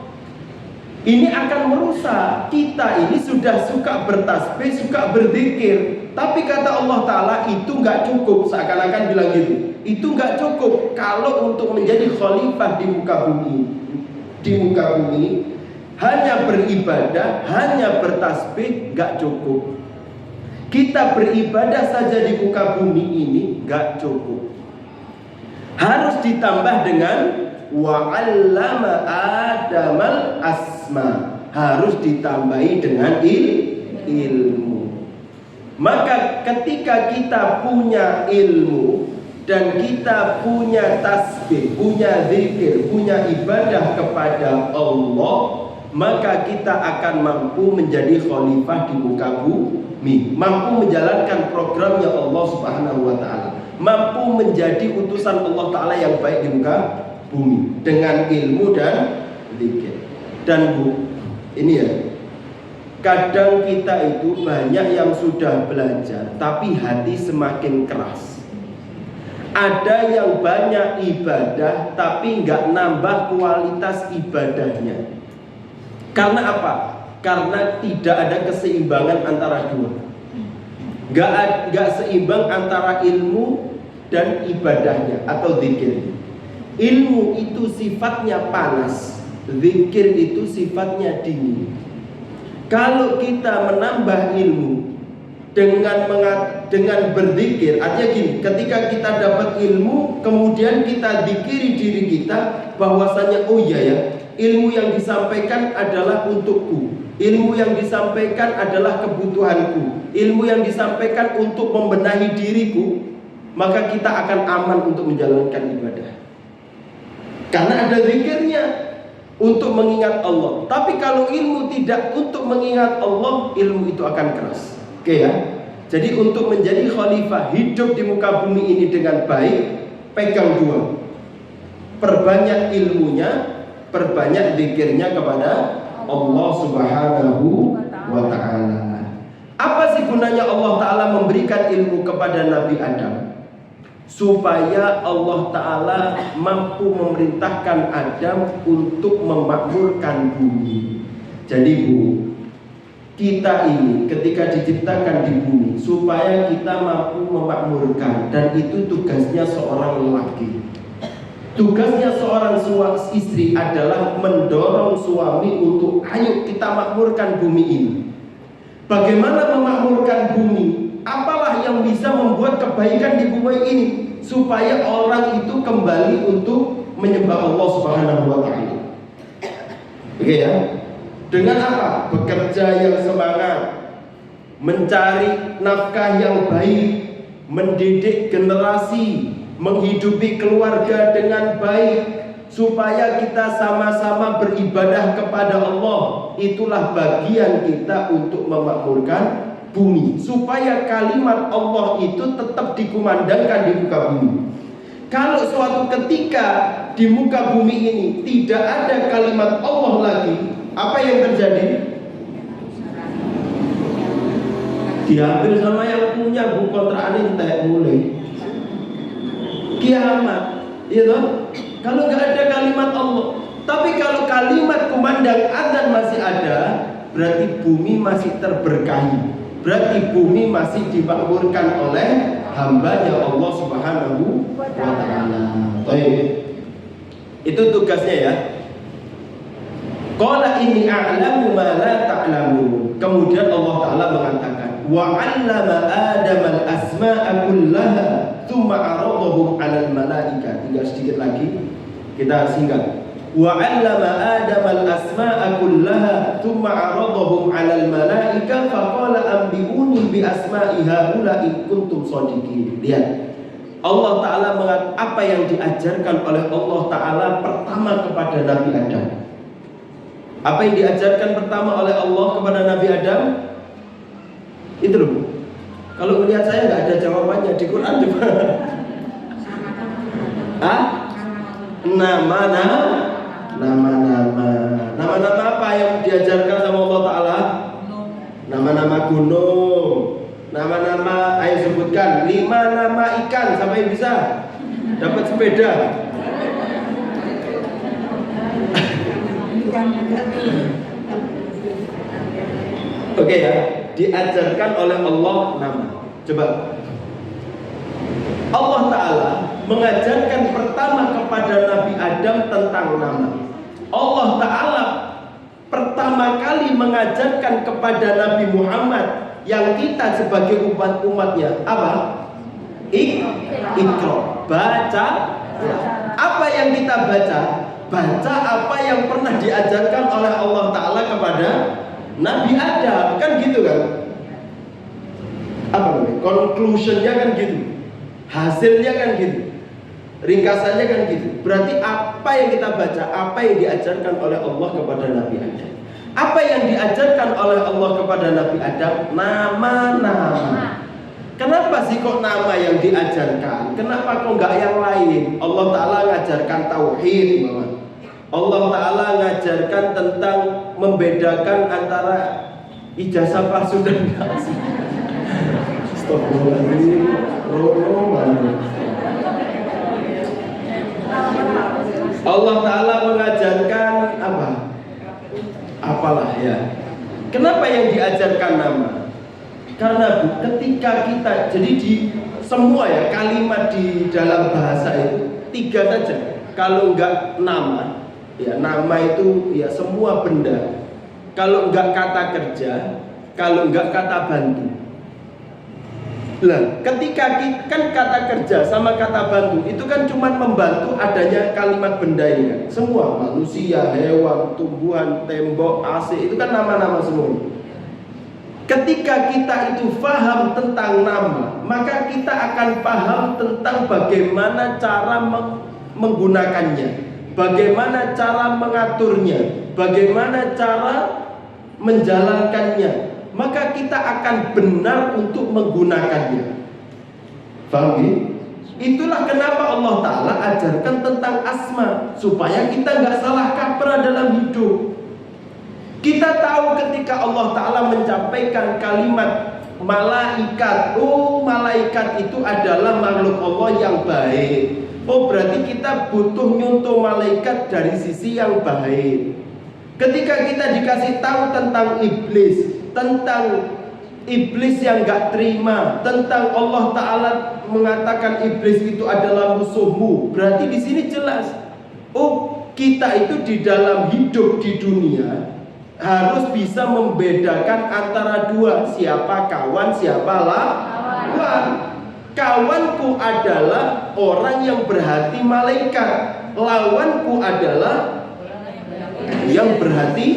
ini akan merusak. Kita ini sudah suka bertasbih, suka berzikir, tapi kata Allah Ta'ala itu gak cukup. Seakan-akan bilang gitu, itu gak cukup. Kalau untuk menjadi khalifah di muka bumi, hanya beribadah, hanya bertasbih gak cukup. Kita beribadah saja di muka bumi ini gak cukup. Harus ditambah dengan wa'allama Adamal asma, harus ditambahi dengan ilmu. Maka ketika kita punya ilmu dan kita punya tasbih, punya zikir, punya ibadah kepada Allah, maka kita akan mampu menjadi khalifah di muka bumi, mampu menjalankan programnya Allah Subhanahu wa Ta'ala, mampu menjadi utusan Allah Ta'ala yang baik di muka bumi dengan ilmu dan zikir. Dan ini ya, kadang kita itu banyak yang sudah belajar tapi hati semakin keras. Ada yang banyak ibadah tapi nggak nambah kualitas ibadahnya. Karena apa? Karena tidak ada keseimbangan antara dua. Nggak seimbang antara ilmu dan ibadahnya atau zikir. Ilmu itu sifatnya panas, zikir itu sifatnya dingin. Kalau kita menambah ilmu dengan berzikir, artinya gini, ketika kita dapat ilmu, kemudian kita zikiri diri kita bahwasanya oh iya ya, ilmu yang disampaikan adalah untukku, ilmu yang disampaikan adalah kebutuhanku, ilmu yang disampaikan untuk membenahi diriku, maka kita akan aman untuk menjalankan ibadah. Karena ada zikirnya untuk mengingat Allah. Tapi kalau ilmu tidak untuk mengingat Allah, ilmu itu akan keras. Oke ya. Jadi untuk menjadi khalifah hidup di muka bumi ini dengan baik, pegang dua. Perbanyak ilmunya, perbanyak zikirnya kepada Allah Subhanahu wa Ta'ala. Apa sih gunanya Allah Ta'ala memberikan ilmu kepada Nabi Adam? Supaya Allah Ta'ala mampu memerintahkan Adam untuk memakmurkan bumi. Jadi kita ini ketika diciptakan di bumi supaya kita mampu memakmurkan, dan itu tugasnya seorang lelaki. Tugasnya seorang istri adalah mendorong suami untuk ayo kita makmurkan bumi ini. Bagaimana memakmurkan bumi? Apalah yang bisa membuat kebaikan di bumi ini supaya orang itu kembali untuk menyembah Allah Subhanahu wa taala. Oke ya. Dengan apa? Bekerja yang semangat, mencari nafkah yang baik, mendidik generasi, menghidupi keluarga dengan baik, supaya kita sama-sama beribadah kepada Allah. Itulah bagian kita untuk memakmurkan bumi, supaya kalimat Allah itu tetap dikumandangkan di muka bumi. Kalau suatu ketika di muka bumi ini tidak ada kalimat Allah lagi, apa yang terjadi? Diambil sama yang punya, bu kontrakan entek mulai kiamat, gitu. Kalau nggak ada kalimat Allah. Tapi kalau kalimat kumandang azan masih ada, berarti bumi masih terberkahi. Berarti bumi masih dimakmurkan oleh hambanya Allah Subhanahu wa ta'ala. Itu tugasnya ya. Qala inni a'lamu ma la ta'lamun. Kemudian Allah Ta'ala mengatakan, wa 'allama Adama al-asma'a kullaha tsumma 'aradahum 'alal malaika. Tinggal sedikit lagi kita singkat. Wa 'allama Adama al-asma'a kullaha tsumma 'aradahum 'alal malaika faqala anbi'uni bi asma'i haula in kuntum shadiqin. Lihat. Allah Ta'ala mengatakan apa yang diajarkan oleh Allah Ta'ala pertama kepada Nabi Adam. Apa yang diajarkan pertama oleh Allah kepada Nabi Adam? Itu loh. Kalau melihat saya nggak ada jawabannya di Quran coba. Hah? Nama-nama apa yang diajarkan sama Allah Ta'ala? Nama-nama gunung. Nama-nama, ayo sebutkan 5 nama ikan. Siapa yang bisa dapat sepeda? Oke ya, diajarkan oleh Allah nama. Coba. Allah Ta'ala mengajarkan pertama kepada Nabi Adam tentang nama. Allah Ta'ala pertama kali mengajarkan kepada Nabi Muhammad yang kita sebagai umatnya apa? Iqra, baca. Apa yang kita baca? Baca apa yang pernah diajarkan oleh Allah Ta'ala kepada Nabi Adam. Kan gitu kan? Apa namanya? Conclusionnya kan gitu, hasilnya kan gitu, ringkasannya kan gitu. Berarti apa yang kita baca, apa yang diajarkan oleh Allah kepada Nabi Adam. Apa yang diajarkan oleh Allah kepada Nabi Adam? Nama-nama. Kenapa sih kok nama yang diajarkan? Kenapa kok nggak yang lain? Allah Ta'ala ngajarkan tauhid, Mama. Allah Ta'ala ngajarkan tentang membedakan antara ijazah palsu dan palsu. Astagfirullahaladzim. Allah Ta'ala mengajarkan apa? Apalah ya. Kenapa yang diajarkan nama? Karena ketika kita, jadi di semua ya kalimat di dalam bahasa itu 3 saja. Kalau enggak nama, ya nama itu ya semua benda. Kalau enggak kata kerja, kalau enggak kata bantu. Lah, ketika kita, kan kata kerja sama kata bantu itu kan cuma membantu adanya kalimat benda ini kan. Semua manusia, hewan, tumbuhan, tembok, AC itu kan nama-nama semua. Ketika kita itu paham tentang nama, maka kita akan paham tentang bagaimana cara menggunakannya, bagaimana cara mengaturnya, bagaimana cara menjalankannya. Maka kita akan benar untuk menggunakannya. Paham ya? Itulah kenapa Allah Ta'ala ajarkan tentang asma, supaya kita nggak salah kaprah dalam hidup. Kita tahu ketika Allah Ta'ala menyampaikan kalimat malaikat, oh malaikat itu adalah makhluk Allah yang baik. Oh berarti kita butuh nyuntuh malaikat dari sisi yang baik. Ketika kita dikasih tahu tentang iblis, tentang iblis yang gak terima tentang Allah Ta'ala mengatakan iblis itu adalah musuhmu. Berarti di sini jelas, oh kita itu di dalam hidup di dunia harus bisa membedakan antara dua, siapa kawan, siapa lawan. Kawanku adalah orang yang berhati malaikat, lawanku adalah yang berhati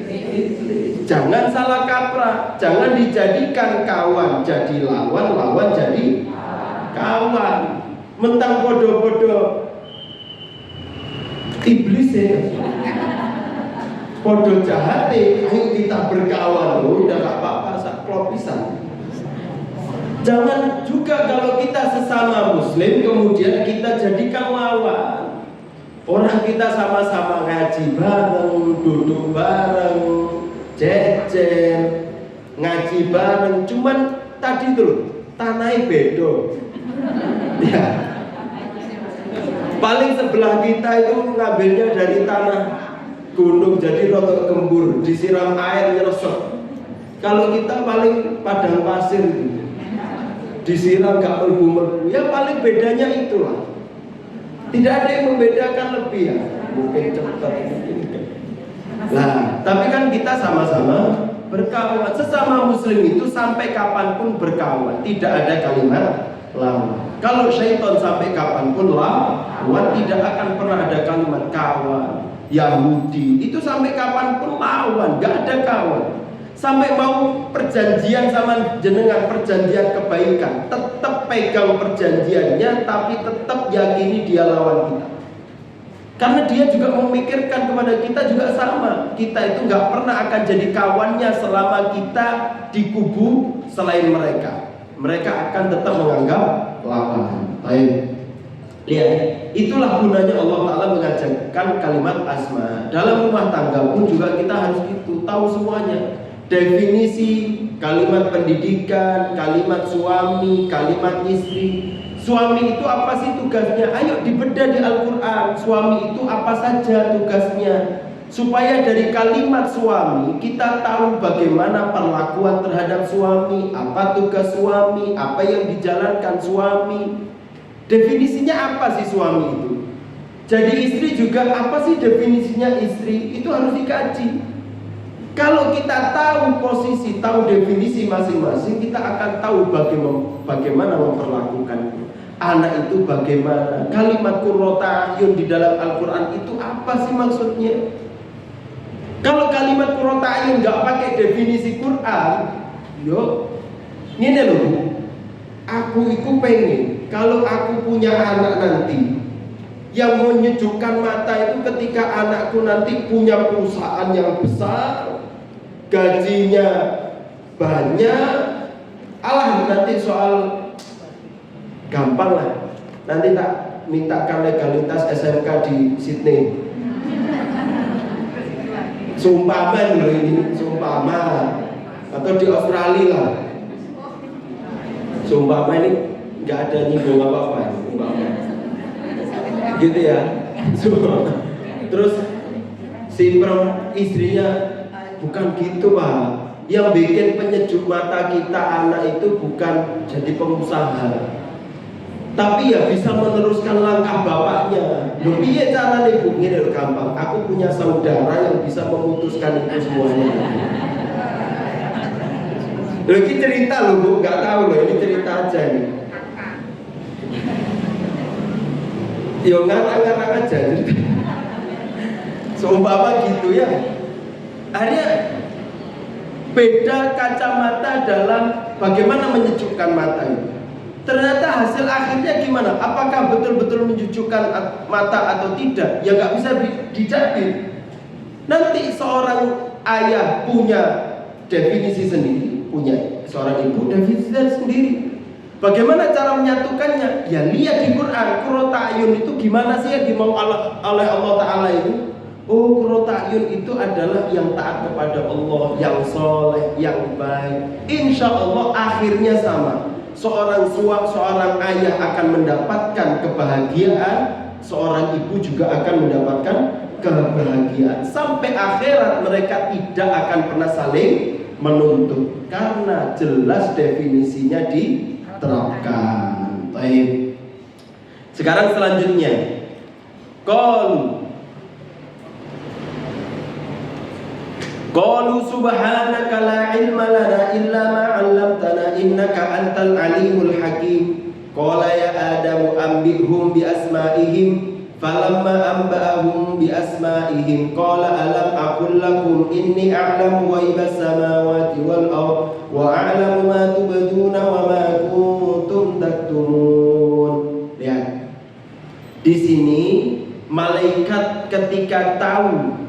iblis. Jangan salah kaprah, jangan dijadikan kawan jadi lawan, lawan jadi kawan. Mentang bodoh-bodoh iblis ya, bodoh jahat ayo kita berkawan. Udah gak apa-apa, sak klopisan. Jangan juga kalau kita sesama muslim kemudian kita jadikan lawan. Orang kita sama-sama ngaji bareng, duduk bareng, jejer, ngaji bareng. Cuman tadi tuh tanahnya bedo. Ya. Paling sebelah kita itu ngambilnya dari tanah gunung, jadi rotok gembur, disiram air nyerosot. Kalau kita paling padang pasir itu, disiram gak melbu-melbu. Ya paling bedanya itulah. Tidak ada yang membedakan lebih ya. Mungkin cepat, mungkin. Nah, tapi kan kita sama-sama berkawan. Sesama muslim itu sampai kapanpun berkawan. Tidak ada kalimat lawan. Kalau syaitan sampai kapanpun lawan, tidak akan pernah ada kalimat kawan. Yahudi itu sampai kapanpun lawan, gak ada kawan. Sampai mau perjanjian sama jenengan, perjanjian kebaikan, tetap pegang perjanjiannya, tapi tetap yakini dia lawan kita. Karena dia juga memikirkan kepada kita juga sama. Kita itu gak pernah akan jadi kawannya selama kita di kubu selain mereka. Mereka akan tetap menganggap lawan. Baik. Lihat, itulah gunanya Allah Ta'ala mengajarkan kalimat asma. Dalam rumah tangga pun juga kita harus gitu, tahu semuanya. Definisi kalimat pendidikan, kalimat suami, kalimat istri. Suami itu apa sih tugasnya? Ayo dibedah di Al-Quran. Suami itu apa saja tugasnya? Supaya dari kalimat suami kita tahu bagaimana perlakuan terhadap suami, apa tugas suami, apa yang dijalankan suami. Definisinya apa sih suami itu? Jadi istri juga apa sih definisinya istri? Itu harus dikaji. Kalau kita tahu posisi, tahu definisi masing-masing, kita akan tahu bagaimana memperlakukan anak itu bagaimana. Kalimat qurrata a'yun di dalam Al-Quran itu apa sih maksudnya? Kalau kalimat qurrata a'yun nggak pakai definisi Quran, yo, ini loh, aku itu pengen kalau aku punya anak nanti yang menyejukkan mata itu ketika anakku nanti punya perusahaan yang besar, gajinya banyak. Alah, nanti soal gampang lah, nanti tak mintakan legalitas SMK di Sydney. Sumpaman loh ini, sumpama. Atau di Australia lah. Sumpama ini nggak ada nyinggung apa-apa, gitu ya. Terus si istrinya, bukan gitu Pak. Yang bikin penyejuk mata kita anak itu bukan jadi pengusaha, tapi ya bisa meneruskan langkah bapaknya. Loh piye carane Bu? Ngene lho gampang. Aku punya saudara yang bisa memutuskan itu semuanya. Loh ini cerita loh Bu, nggak tahu loh, ini cerita aja nih. Yo ngarang-ngarang aja cerita. Seumpama gitu ya. Akhirnya beda kacamata dalam bagaimana menyejukkan mata itu. Ternyata hasil akhirnya gimana? Apakah betul-betul menyejukkan mata atau tidak? Ya nggak bisa dijamin. Nanti seorang ayah punya definisi sendiri, punya seorang ibu definisi sendiri. Bagaimana cara menyatukannya? Ya lihat di Quran. Qurrata a'yun itu gimana sih yang dimau oleh Allah Ta'ala itu? Oh, qurrata a'yun itu adalah yang taat kepada Allah, yang soleh, yang baik. Insya Allah akhirnya sama. Seorang ayah akan mendapatkan kebahagiaan, seorang ibu juga akan mendapatkan kebahagiaan. Sampai akhirat mereka tidak akan pernah saling menuntut karena jelas definisinya diterapkan. Baik. Sekarang selanjutnya, qalu subhanaka la ilma lana illa ma 'allamtana innaka antal alimul hakim. Qala ya Adamu anbihum bi asma'ihim falamma anba'ahum bi asma'ihim qala alam aqul lakum inni a'lamu ghaibas samawati wal ardh wa a'lamu ma tubduna wa ma kuntum taktumun. Lihat. Di sini malaikat ketika tahu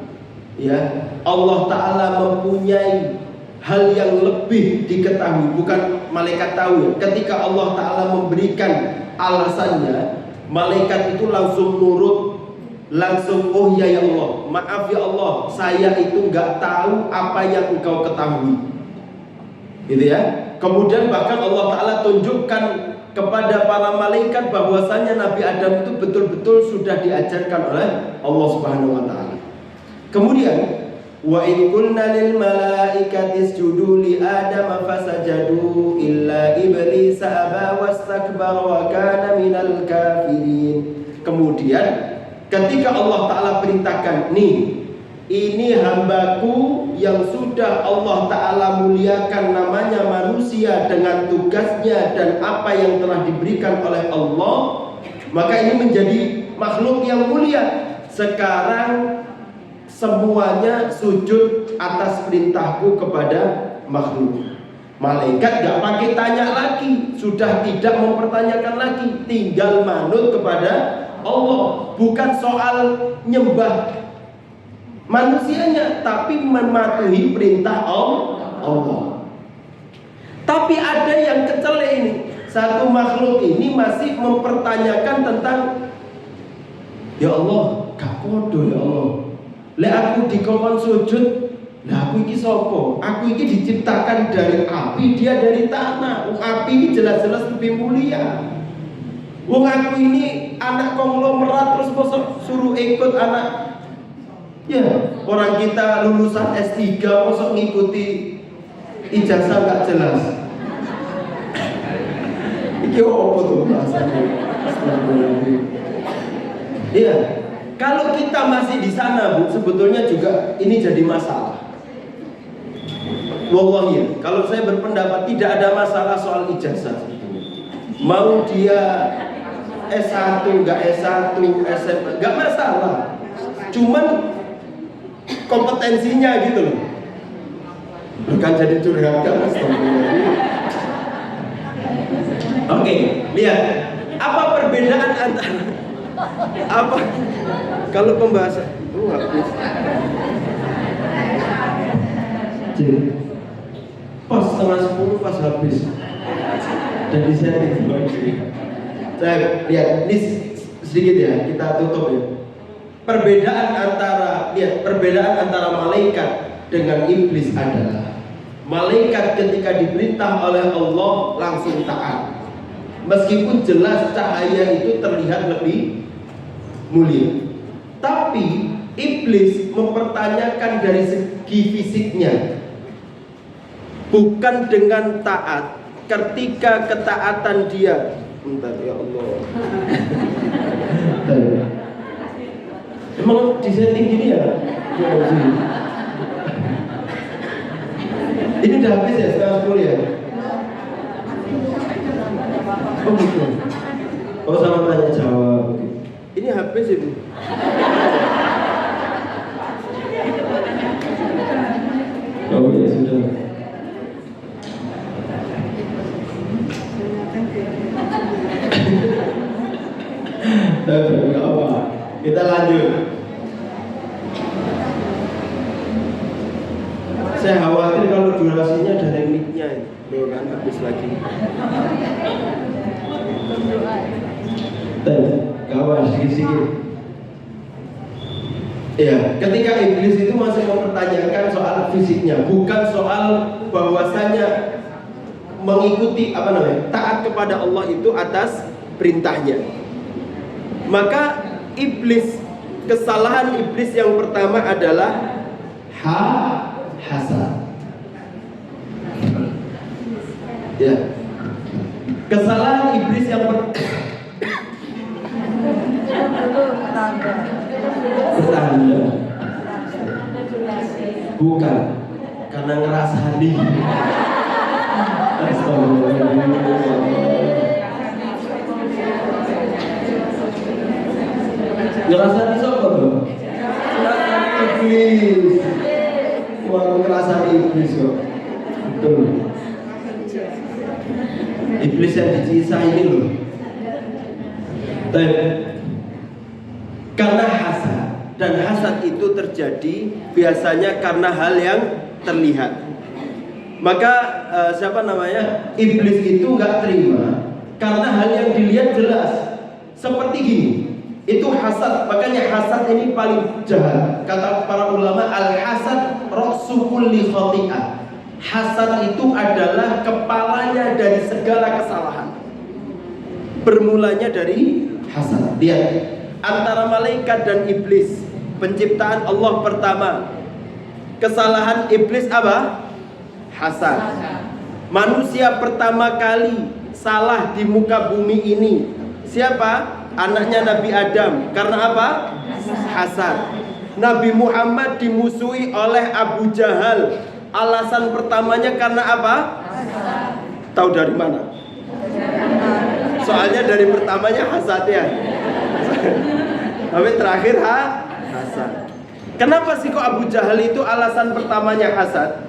ya Allah Ta'ala mempunyai hal yang lebih diketahui, bukan malaikat tahu ya. Ketika Allah Ta'ala memberikan alasannya, malaikat itu langsung nurut, langsung oh ya Allah, maaf ya Allah, saya itu nggak tahu apa yang engkau ketahui, gitu ya. Kemudian bahkan Allah Ta'ala tunjukkan kepada para malaikat bahwasanya Nabi Adam itu betul-betul sudah diajarkan oleh Allah Subhanahu Wa Ta'ala. Kemudian wa in qulna lil malaikati isjudu li adama fasajadu illa iblis aba wastakbara wa kana minal kafirin. Kemudian ketika Allah Ta'ala perintahkan, nih ini hambaku yang sudah Allah Ta'ala muliakan namanya manusia dengan tugasnya dan apa yang telah diberikan oleh Allah, maka ini menjadi makhluk yang mulia. Sekarang semuanya sujud atas perintahku kepada makhluk. Malaikat gak pakai tanya lagi, sudah tidak mempertanyakan lagi, tinggal manut kepada Allah. Bukan soal nyembah manusianya, tapi mematuhi perintah Allah. Tapi ada yang kecele ini, satu makhluk ini masih mempertanyakan tentang ya Allah, gak podo ya Allah, lek aku dikongkon sujud, lah aku iki sapa? Aku iki diciptakan dari api, dia dari tanah. Api ini jelas-jelas lebih mulia. Wong aku ini anak konglomerat terus mosok suruh ikut anak. Ya, orang kita lulusan S3 mosok ngikuti ijazah gak jelas. Iki opo tuh bahasanya? Iya. Kalau kita masih di sana, Bu, sebetulnya juga ini jadi masalah. Wallahi, kalau saya berpendapat tidak ada masalah soal ijazah. Mau dia S1, enggak S1, SMP, enggak masalah. Cuman kompetensinya gitu loh. Bukan jadi curhat kan. Oke, lihat. Apa perbedaan antara apa kalau pembahasan habis pas setengah 10 pas habis dan saya lihat ini sedikit ya, kita tutup ya. Perbedaan antara malaikat dengan iblis adalah malaikat ketika diperintah oleh Allah langsung taat, meskipun jelas cahaya itu terlihat lebih mulia. Tapi iblis mempertanyakan dari segi fisiknya, bukan dengan taat. Ketika ketaatan dia, bentar ya Allah, emang disetting gini ya? Ini udah habis ya, setengah 10 ya? Oh gitu. Oh sama tanya jawab. Ini habis itu. Oh ya sudah. Tidak apa. Kita lanjut. Saya khawatir kalau durasinya dari mic-nya itu kan habis lagi. Kawan sedikit. Ya, ketika iblis itu masih mempertanyakan soal fisiknya, bukan soal bahwasanya mengikuti taat kepada Allah itu atas perintahnya. Maka kesalahan iblis yang pertama adalah hasad. Ya. Kesalahan iblis yang bertanda. Bukan karena ngerasani. Ngerasani siapa tuh? Iblis. Wah, ngerasani iblis kok. Betul. Iblis yang dicisah ini loh. Karena hasad, dan hasad itu terjadi biasanya karena hal yang terlihat. Maka iblis itu nggak terima karena hal yang dilihat jelas. Seperti gini, itu hasad. Makanya hasad ini paling jahat. Kata para ulama, al-hasad ra'su kulli khati'ah. Hasad itu adalah kepalanya dari segala kesalahan. Bermulanya dari hasad. Lihat, antara malaikat dan iblis, penciptaan Allah pertama. Kesalahan iblis apa? Hasad. Manusia pertama kali salah di muka bumi ini siapa? Anaknya Nabi Adam. Karena apa? Hasad. Nabi Muhammad dimusuhi oleh Abu Jahal. Alasan pertamanya karena apa? Tahu dari mana? Soalnya dari pertamanya hasad ya. Tapi terakhir hasad. Kenapa sih kok Abu Jahal itu alasan pertamanya hasad?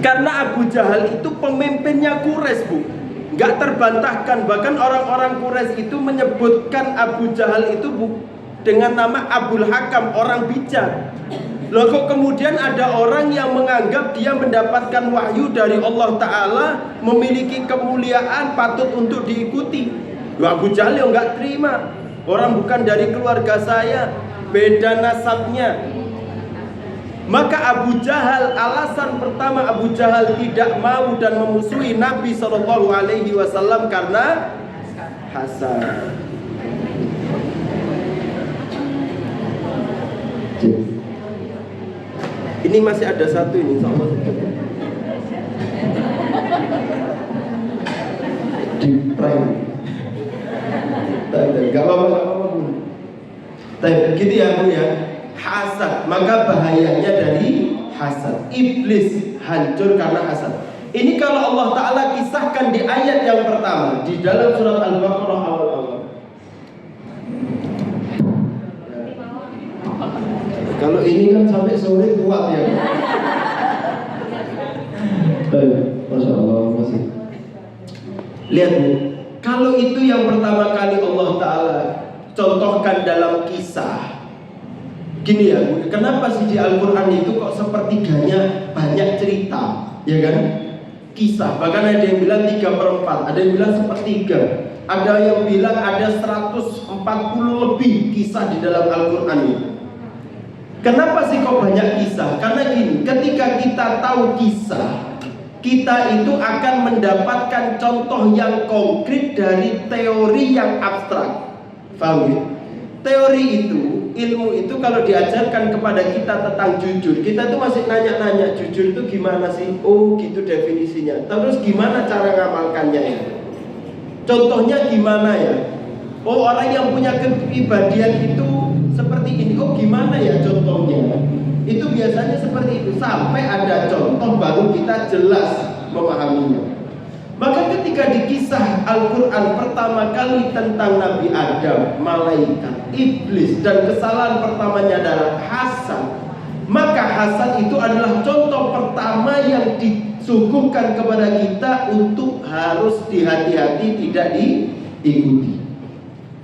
Karena Abu Jahal itu pemimpinnya Quraisy, Bu. Gak terbantahkan. Bahkan orang-orang Quraisy itu menyebutkan Abu Jahal itu dengan nama Abul Hakam, orang bijak. Loh kok kemudian ada orang yang menganggap dia mendapatkan wahyu dari Allah Ta'ala, memiliki kemuliaan, patut untuk diikuti. Loh Abu Jahal yang gak terima. Orang bukan dari keluarga saya, beda nasabnya. Maka Abu Jahal, alasan pertama Abu Jahal tidak mau dan memusuhi Nabi SAW karena hasad. Ini masih ada satu ini, insya Allah. Di prank. Gak apa-apa. Gitu ya Bu ya. Hasad, maka bahayanya dari hasad. Iblis hancur karena hasad. Ini kalau Allah Ta'ala kisahkan di ayat yang pertama di dalam surat Al-Baqarah awal-awal. Kalau ini kan sampai sore kuat ya. Masya Allah masih. Lihat Bu, kalau itu yang pertama kali Allah Ta'ala contohkan dalam kisah. Gini ya Bu, kenapa sih di Al-Quran itu kok sepertiganya banyak cerita, ya kan? Kisah, bahkan ada yang bilang 3/4, ada yang bilang sepertiga, ada yang bilang ada 140 lebih kisah di dalam Al-Quran itu. Kenapa sih kok banyak kisah? Karena gini, ketika kita tahu kisah, kita itu akan mendapatkan contoh yang konkret dari teori yang abstrak. Paham ya? Teori itu, ilmu itu kalau diajarkan kepada kita tentang jujur, kita tuh masih nanya-nanya, jujur itu gimana sih? Oh gitu definisinya. Terus gimana cara ngamalkannya ya? Contohnya gimana ya? Oh orang yang punya kepribadian itu seperti ini. Oh gimana ya contohnya? Itu biasanya seperti itu. Sampai ada contoh baru kita jelas memahaminya. Maka ketika di kisah Al-Quran pertama kali tentang Nabi Adam, malaikat, iblis, dan kesalahan pertamanya adalah hasad, maka hasad itu adalah contoh pertama yang disuguhkan kepada kita untuk harus dihati-hati tidak diikuti.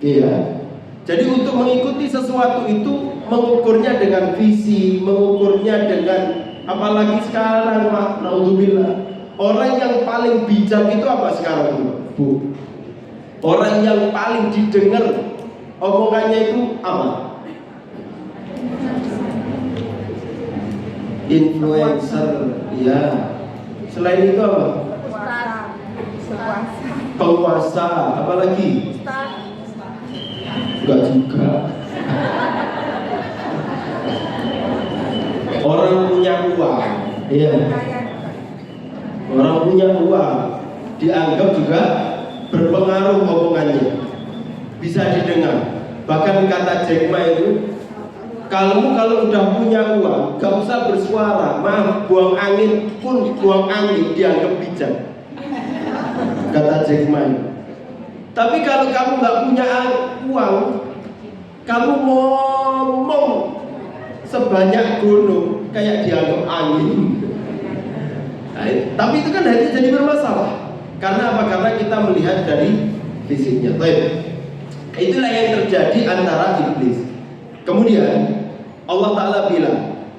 Ya. Jadi untuk mengikuti sesuatu itu mengukurnya dengan visi, mengukurnya dengan apalagi sekarang, naudzubillah. Orang yang paling bijak itu apa sekarang Bu? Orang yang paling didengar omongannya itu apa? Influencer, ya. Selain itu apa? Penguasa, apalagi? Enggak juga. Orang punya uang, iya. Orang punya uang, dianggap juga berpengaruh omongannya, bisa didengar. Bahkan kata Jack Ma itu, kalau udah punya uang, gak usah bersuara, maaf, buang angin pun buang angin dianggap bijak, kata Jack Ma. Tapi kalau kamu gak punya uang, kamu ngomong sebanyak gunung kayak dianggap angin. Nah, tapi itu kan hanya jadi bermasalah. Karena apa? Karena kita melihat dari fisiknya. Baik. Itulah yang terjadi antara iblis. Kemudian Allah Ta'ala bilang,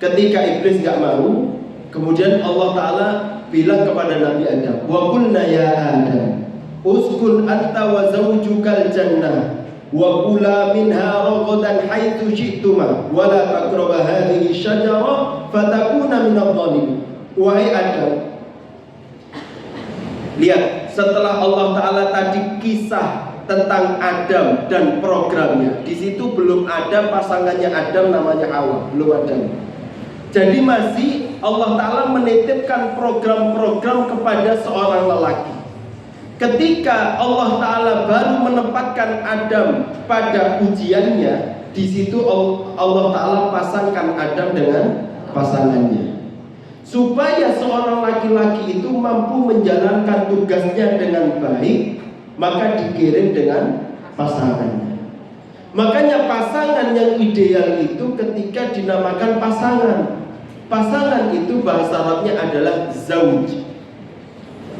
ketika iblis gak mau, kemudian Allah Ta'ala bilang kepada Nabi Adam, wa qulna ya Adam uskun anta wa zawjukal jannah wa kula minha ragadan haitsu syi'tuma wa la taqrabu hadhihi syajarah fatakuna minadh dhalimin. Wahai Adam, lihat, setelah Allah Ta'ala tadi kisah tentang Adam dan programnya, di situ belum ada pasangannya Adam namanya Hawa, belum ada. Jadi masih Allah Ta'ala menitipkan program-program kepada seorang lelaki. Ketika Allah Ta'ala baru menempatkan Adam pada ujiannya, di situ Allah Ta'ala pasangkan Adam dengan pasangannya, supaya seorang laki-laki itu mampu menjalankan tugasnya dengan baik, maka dikirim dengan pasangannya. Makanya pasangan yang ideal itu ketika dinamakan pasangan. Pasangan itu bahasa Arabnya adalah zauj.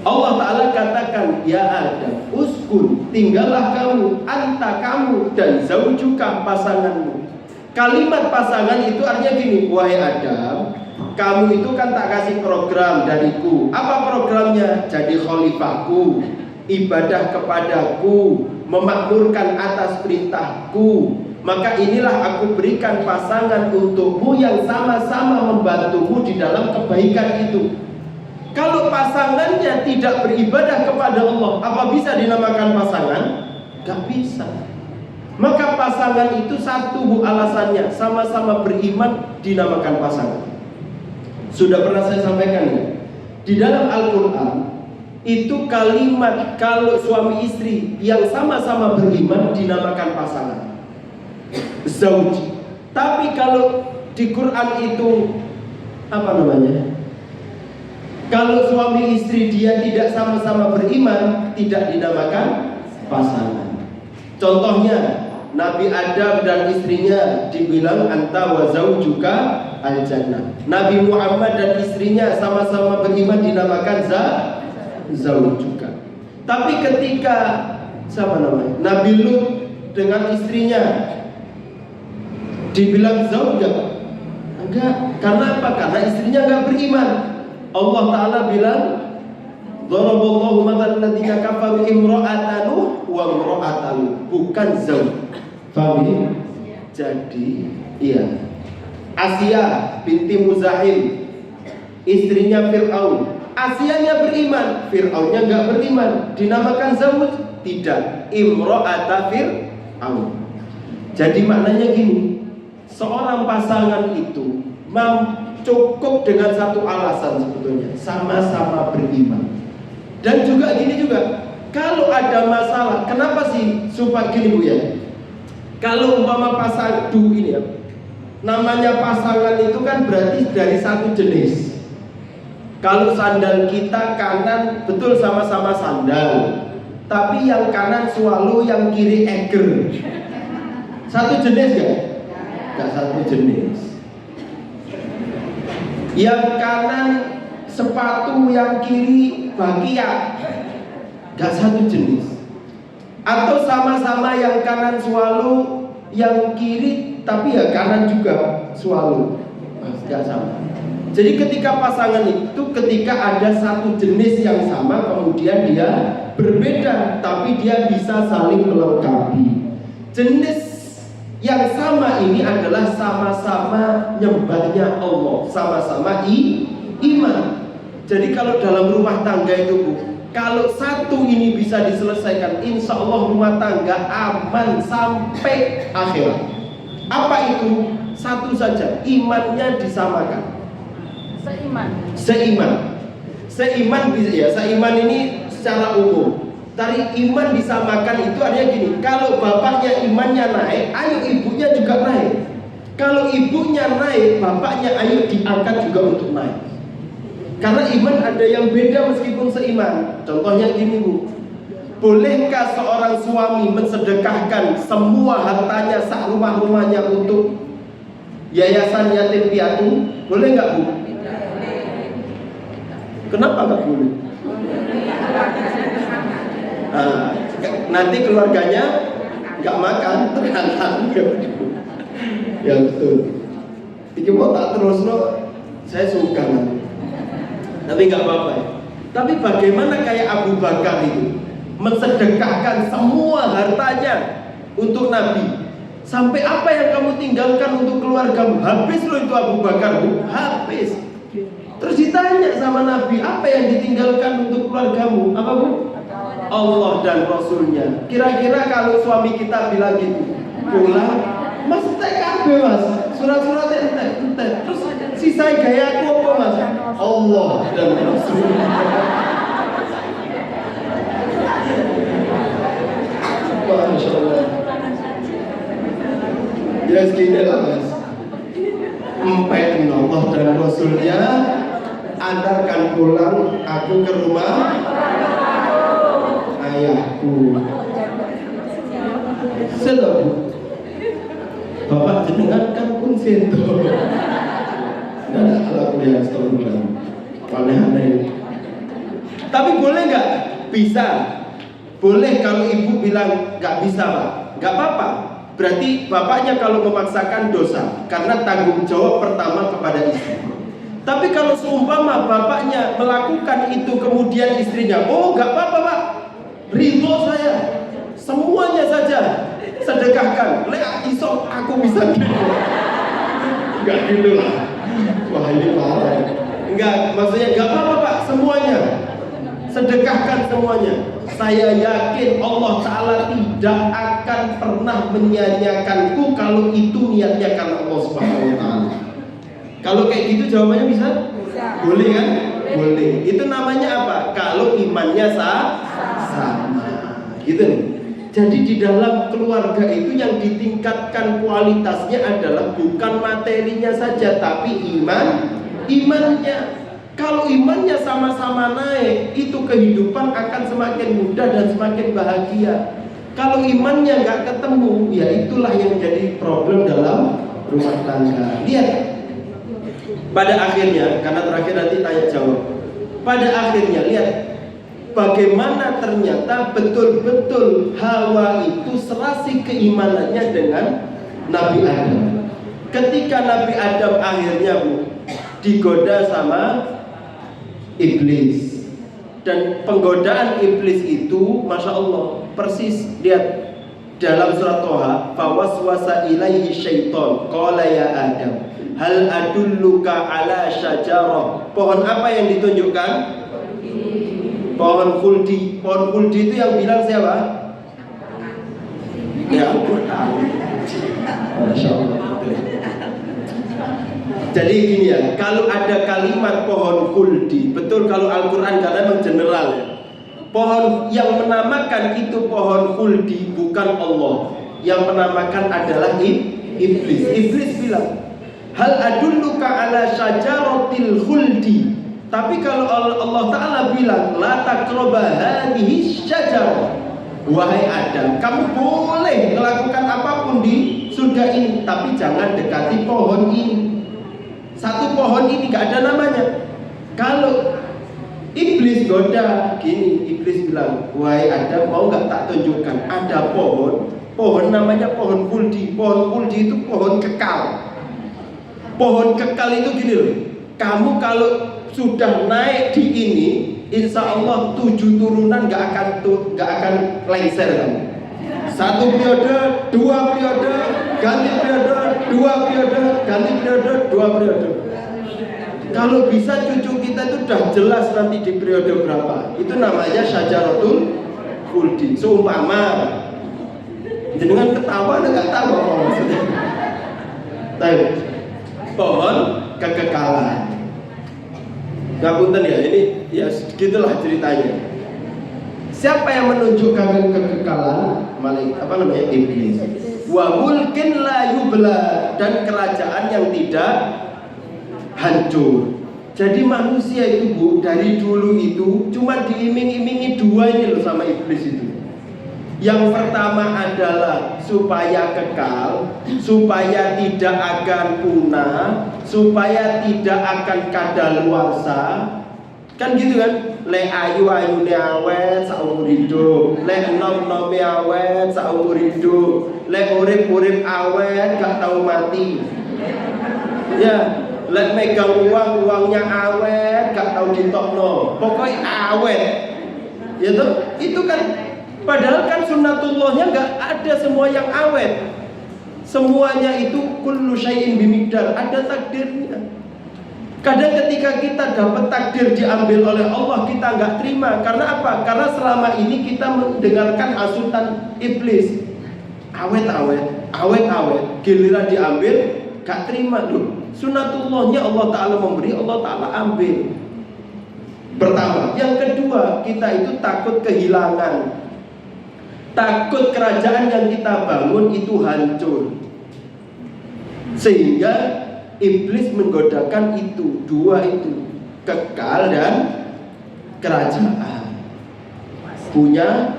Allah Ta'ala katakan, ya Adam, uskun, tinggallah kamu, anta kamu, dan zaujuka pasanganmu. Kalimat pasangan itu artinya gini, wahai Adam, kamu itu kan tak kasih program dariku. Apa programnya? Jadi khalifahku, ibadah kepadaku, memakmurkan atas perintahku. Maka inilah aku berikan pasangan untukmu yang sama-sama membantumu di dalam kebaikan itu. Kalau pasangannya tidak beribadah kepada Allah, apa bisa dinamakan pasangan? Gak bisa. Maka pasangan itu satu alasannya, sama-sama beriman dinamakan pasangan. Sudah pernah saya sampaikan ya, di dalam Al-Quran itu kalimat kalau suami istri yang sama-sama beriman dinamakan pasangan, zauj. Tapi kalau di Quran itu apa namanya? Kalau suami istri dia tidak sama-sama beriman, tidak dinamakan pasangan. Contohnya Nabi Adam dan istrinya dibilang anta wa zaujuka al-jannah. Nabi Muhammad dan istrinya sama-sama beriman dinamakan zaujuka. Tapi ketika siapa namanya? Nabi Lut dengan istrinya dibilang zauja. Enggak, karena apa? Karena istrinya enggak beriman. Allah Ta'ala bilang, daraballahu mathalan ladzina kafaru imra'atan Nuh wa imra'atan Lut, bukan zauj. Paham ini? Jadi, iya. Asia binti Muzahim, istrinya Fir'aun. Asianya beriman, Fir'aunnya enggak beriman. Dinamakan zauj? Tidak, imra'ata Fir'aun. Jadi maknanya gini, seorang pasangan itu cukup dengan satu alasan sebetulnya, sama-sama beriman. Dan juga gini juga, kalau ada masalah, kenapa sih supaya gini Bu ya? Kalau umpama pasangan ini ya, namanya pasangan itu kan berarti dari satu jenis. Kalau sandal kita kanan betul sama-sama sandal, tapi yang kanan swallow, yang kiri eger. Satu jenis gak? Gak satu jenis. Yang kanan sepatu, yang kiri bakia, gak satu jenis. Atau sama-sama yang kanan swallow, yang kiri tapi ya kanan juga swallow, gak sama. Jadi ketika pasangan itu, ketika ada satu jenis yang sama, kemudian dia berbeda, tapi dia bisa saling melengkapi. Jenis yang sama ini adalah sama-sama nyembahnya Allah, sama-sama iman. Jadi kalau dalam rumah tangga itu Bu, kalau satu ini bisa diselesaikan, insya Allah rumah tangga aman sampai akhirat. Apa itu? Satu saja, imannya disamakan. Seiman. seiman bisa ya, seiman ini secara umum. Tari iman disamakan itu artinya gini, kalau bapaknya imannya naik, ayo ibunya juga naik. Kalau ibunya naik, bapaknya ayo diangkat juga untuk naik. Karena iman ada yang beda meskipun seiman. Contohnya gini Bu, bolehkah seorang suami mensedekahkan semua hartanya sak rumah-rumahnya untuk yayasan yatim piatu? Boleh nggak Bu? Kenapa nggak boleh? Nah, nanti keluarganya nggak makan, ternyata ya betul. Ini mau tak terus saya suka nanti. Tapi nggak apa-apa. Tapi bagaimana kayak Abu Bakar itu mensedekahkan semua hartanya untuk Nabi? Sampai apa yang kamu tinggalkan untuk keluargamu? Habis loh itu Abu Bakar, Bu. Habis. Terus ditanya sama Nabi, apa yang ditinggalkan untuk keluargamu? Apa Bu? Allah dan Rasulnya. Kira-kira kalau suami kita bilang gitu, pulang, mas TKB mas, surat-surat ente. Terus sisa gaya aku apa mas? Allah dan Rasulnya. Masya Allah. Ya segini lah mas. Empetin Allah dan Rasulnya, antarkan pulang aku ke rumah ayahku. Selalu Bapak jenengan kan pun situ. Nggak ada alat yang setengah aneh-aneh. Tapi boleh nggak? Bisa. Boleh kalau ibu bilang nggak bisa Pak, nggak apa-apa. Berarti bapaknya kalau memaksakan dosa, karena tanggung jawab pertama kepada istri. Tapi kalau seumpama bapaknya melakukan itu kemudian istrinya, oh nggak apa-apa Pak, ridho saya, semuanya saja sedekahkan. Lek iso aku bisa gitu. Enggak gitu lah. Wah ini parah. Enggak, maksudnya enggak apa-apa Pak, semuanya sedekahkan semuanya. Saya yakin Allah Ta'ala tidak akan pernah menyia-nyiakanku kalau itu niatnya karena Allah Subhanahu Wa Ta'ala. Kalau kayak gitu jawabannya bisa? Boleh kan? Boleh. Itu namanya apa? Kalau imannya sama. Gitu nih. Jadi di dalam keluarga itu yang ditingkatkan kualitasnya adalah bukan materinya saja, tapi imannya. Kalau imannya sama-sama naik, itu kehidupan akan semakin mudah dan semakin bahagia. Kalau imannya nggak ketemu, ya itulah yang jadi problem dalam rumah tangga. Lihat, pada akhirnya, karena terakhir nanti tanya jawab. Pada akhirnya, lihat bagaimana ternyata betul-betul Hawa itu serasi keimanannya dengan Nabi Adam. Ketika Nabi Adam akhirnya digoda sama iblis, dan penggodaan iblis itu Masya Allah persis, lihat dalam surat Toha, fawaswasa ilaihi syaiton qala ya Adam hal adulluka ala syajarah. Pohon apa yang ditunjukkan? Pohon khuldi. Pohon khuldi itu yang bilang siapa? Ya aku tahu. Masya Allah. Jadi gini ya, kalau ada kalimat pohon khuldi, betul kalau Al-Quran karena memang general ya. Pohon yang menamakan itu pohon khuldi bukan Allah. Yang menamakan adalah iblis. Iblis bilang, hal adulluka ala syajaratil khuldi. Tapi kalau Allah Ta'ala bilang, la taqraba hadhihi syajarah. Wahai Adam, kamu boleh melakukan apapun di surga ini, tapi jangan dekati pohon ini. Satu pohon ini gak ada namanya. Kalau iblis goda gini, iblis bilang, wahai Adam, mau gak tak tunjukkan? Ada pohon namanya pohon khuldi. Pohon khuldi itu pohon kekal. Pohon kekal itu gini loh, kamu kalau sudah naik di ini, insya Allah 7 turunan gak akan lengser kamu. 1 periode, 2 periode, ganti periode, 2 periode, ganti periode, 2 periode. Kalau bisa cucu kita itu udah jelas nanti di periode berapa. Itu namanya syajaratul khuldi. Seumpama jenengan ketawa enggak tahu apa maksudnya. Tahu. Pohon kekekalan. Ngapunten ya, ini ya gitulah ceritanya. Siapa yang menunjukkan kekekalan? Iblis. Wa mulkin la yubla, dan kerajaan yang tidak hancur. Jadi manusia itu Bu, dari dulu itu cuma diiming-imingi dua ini loh sama iblis itu. Yang pertama adalah supaya kekal, supaya tidak akan punah, supaya tidak akan kadaluarsa. Kan gitu kan? Le ayu ayune awet saumur hidup, le enom awet saumur hidup, le urip awet gak tahu mati. Ya, le megang uangnya awet gak tahu ditokno. Pokoknya awet. Ya tuh, itu kan. Padahal kan sunnatullahnya nggak ada semua yang awet. Semuanya itu kullu syai'in bimikdar, ada takdirnya. Kadang ketika kita dapat takdir diambil oleh Allah, kita nggak terima. Karena apa? Karena selama ini kita mendengarkan hasutan iblis. Awet, giliran diambil gak terima loh. Sunnatullahnya Allah Ta'ala memberi, Allah Ta'ala ambil. Pertama. Yang kedua, kita itu takut kehilangan. Takut kerajaan yang kita bangun itu hancur. Sehingga iblis menggodakan itu, dua itu, kekal dan kerajaan. Punya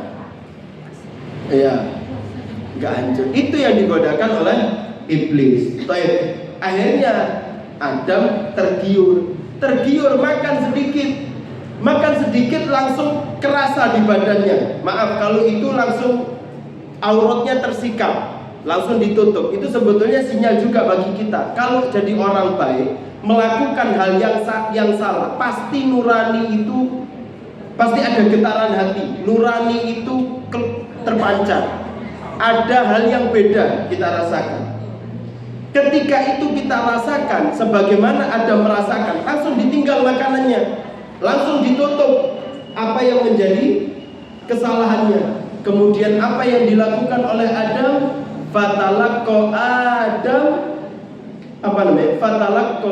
ya gak hancur. Itu yang digodakan oleh iblis. Akhirnya Adam tergiur makan sedikit langsung kerasa di badannya. Maaf kalau itu langsung auratnya tersikap, langsung ditutup. Itu sebetulnya sinyal juga bagi kita. Kalau jadi orang baik, melakukan hal yang salah, pasti nurani itu, pasti ada getaran hati. Nurani itu terpancar. Ada hal yang beda kita rasakan. Ketika itu kita rasakan, sebagaimana Adam merasakan, langsung ditinggal makanannya, langsung ditutup apa yang menjadi kesalahannya. Kemudian apa yang dilakukan oleh Adam? Fatalaqqa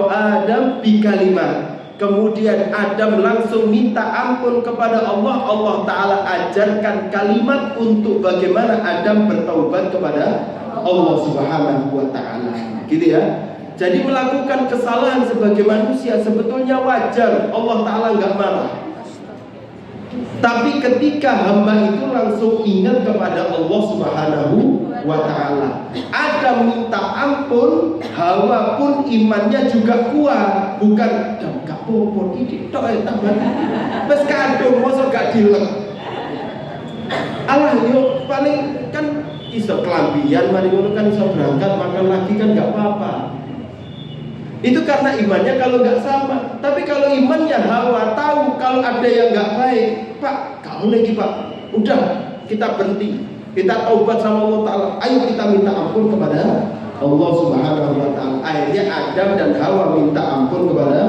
Adam bikalimat. Kemudian Adam langsung minta ampun kepada Allah. Allah Ta'ala ajarkan kalimat untuk bagaimana Adam bertaubat kepada Allah Subhanahu wa Ta'ala. Gitu ya. Jadi melakukan kesalahan sebagai manusia sebetulnya wajar. Allah Ta'ala nggak marah. Tapi ketika hamba itu langsung ingat kepada Allah Subhanahu wa Ta'ala, Adam minta ampun, Hawa pun imannya juga kuat. Bukan gak popo didik tok tambah. Wes kadung mosok gak dilek. Alah yo paling kan iso kelambian, mari ngono kan iso berangkat makan lagi kan gak apa-apa. Itu karena imannya kalau nggak sama. Tapi kalau imannya Hawa tahu kalau ada yang nggak baik, Pak, kau lagi Pak, udah kita berhenti, kita taubat sama Allah Ta'ala. Ayo kita minta ampun kepada Allah Subhanahu wa Ta'ala. Akhirnya Adam dan Hawa minta ampun kepada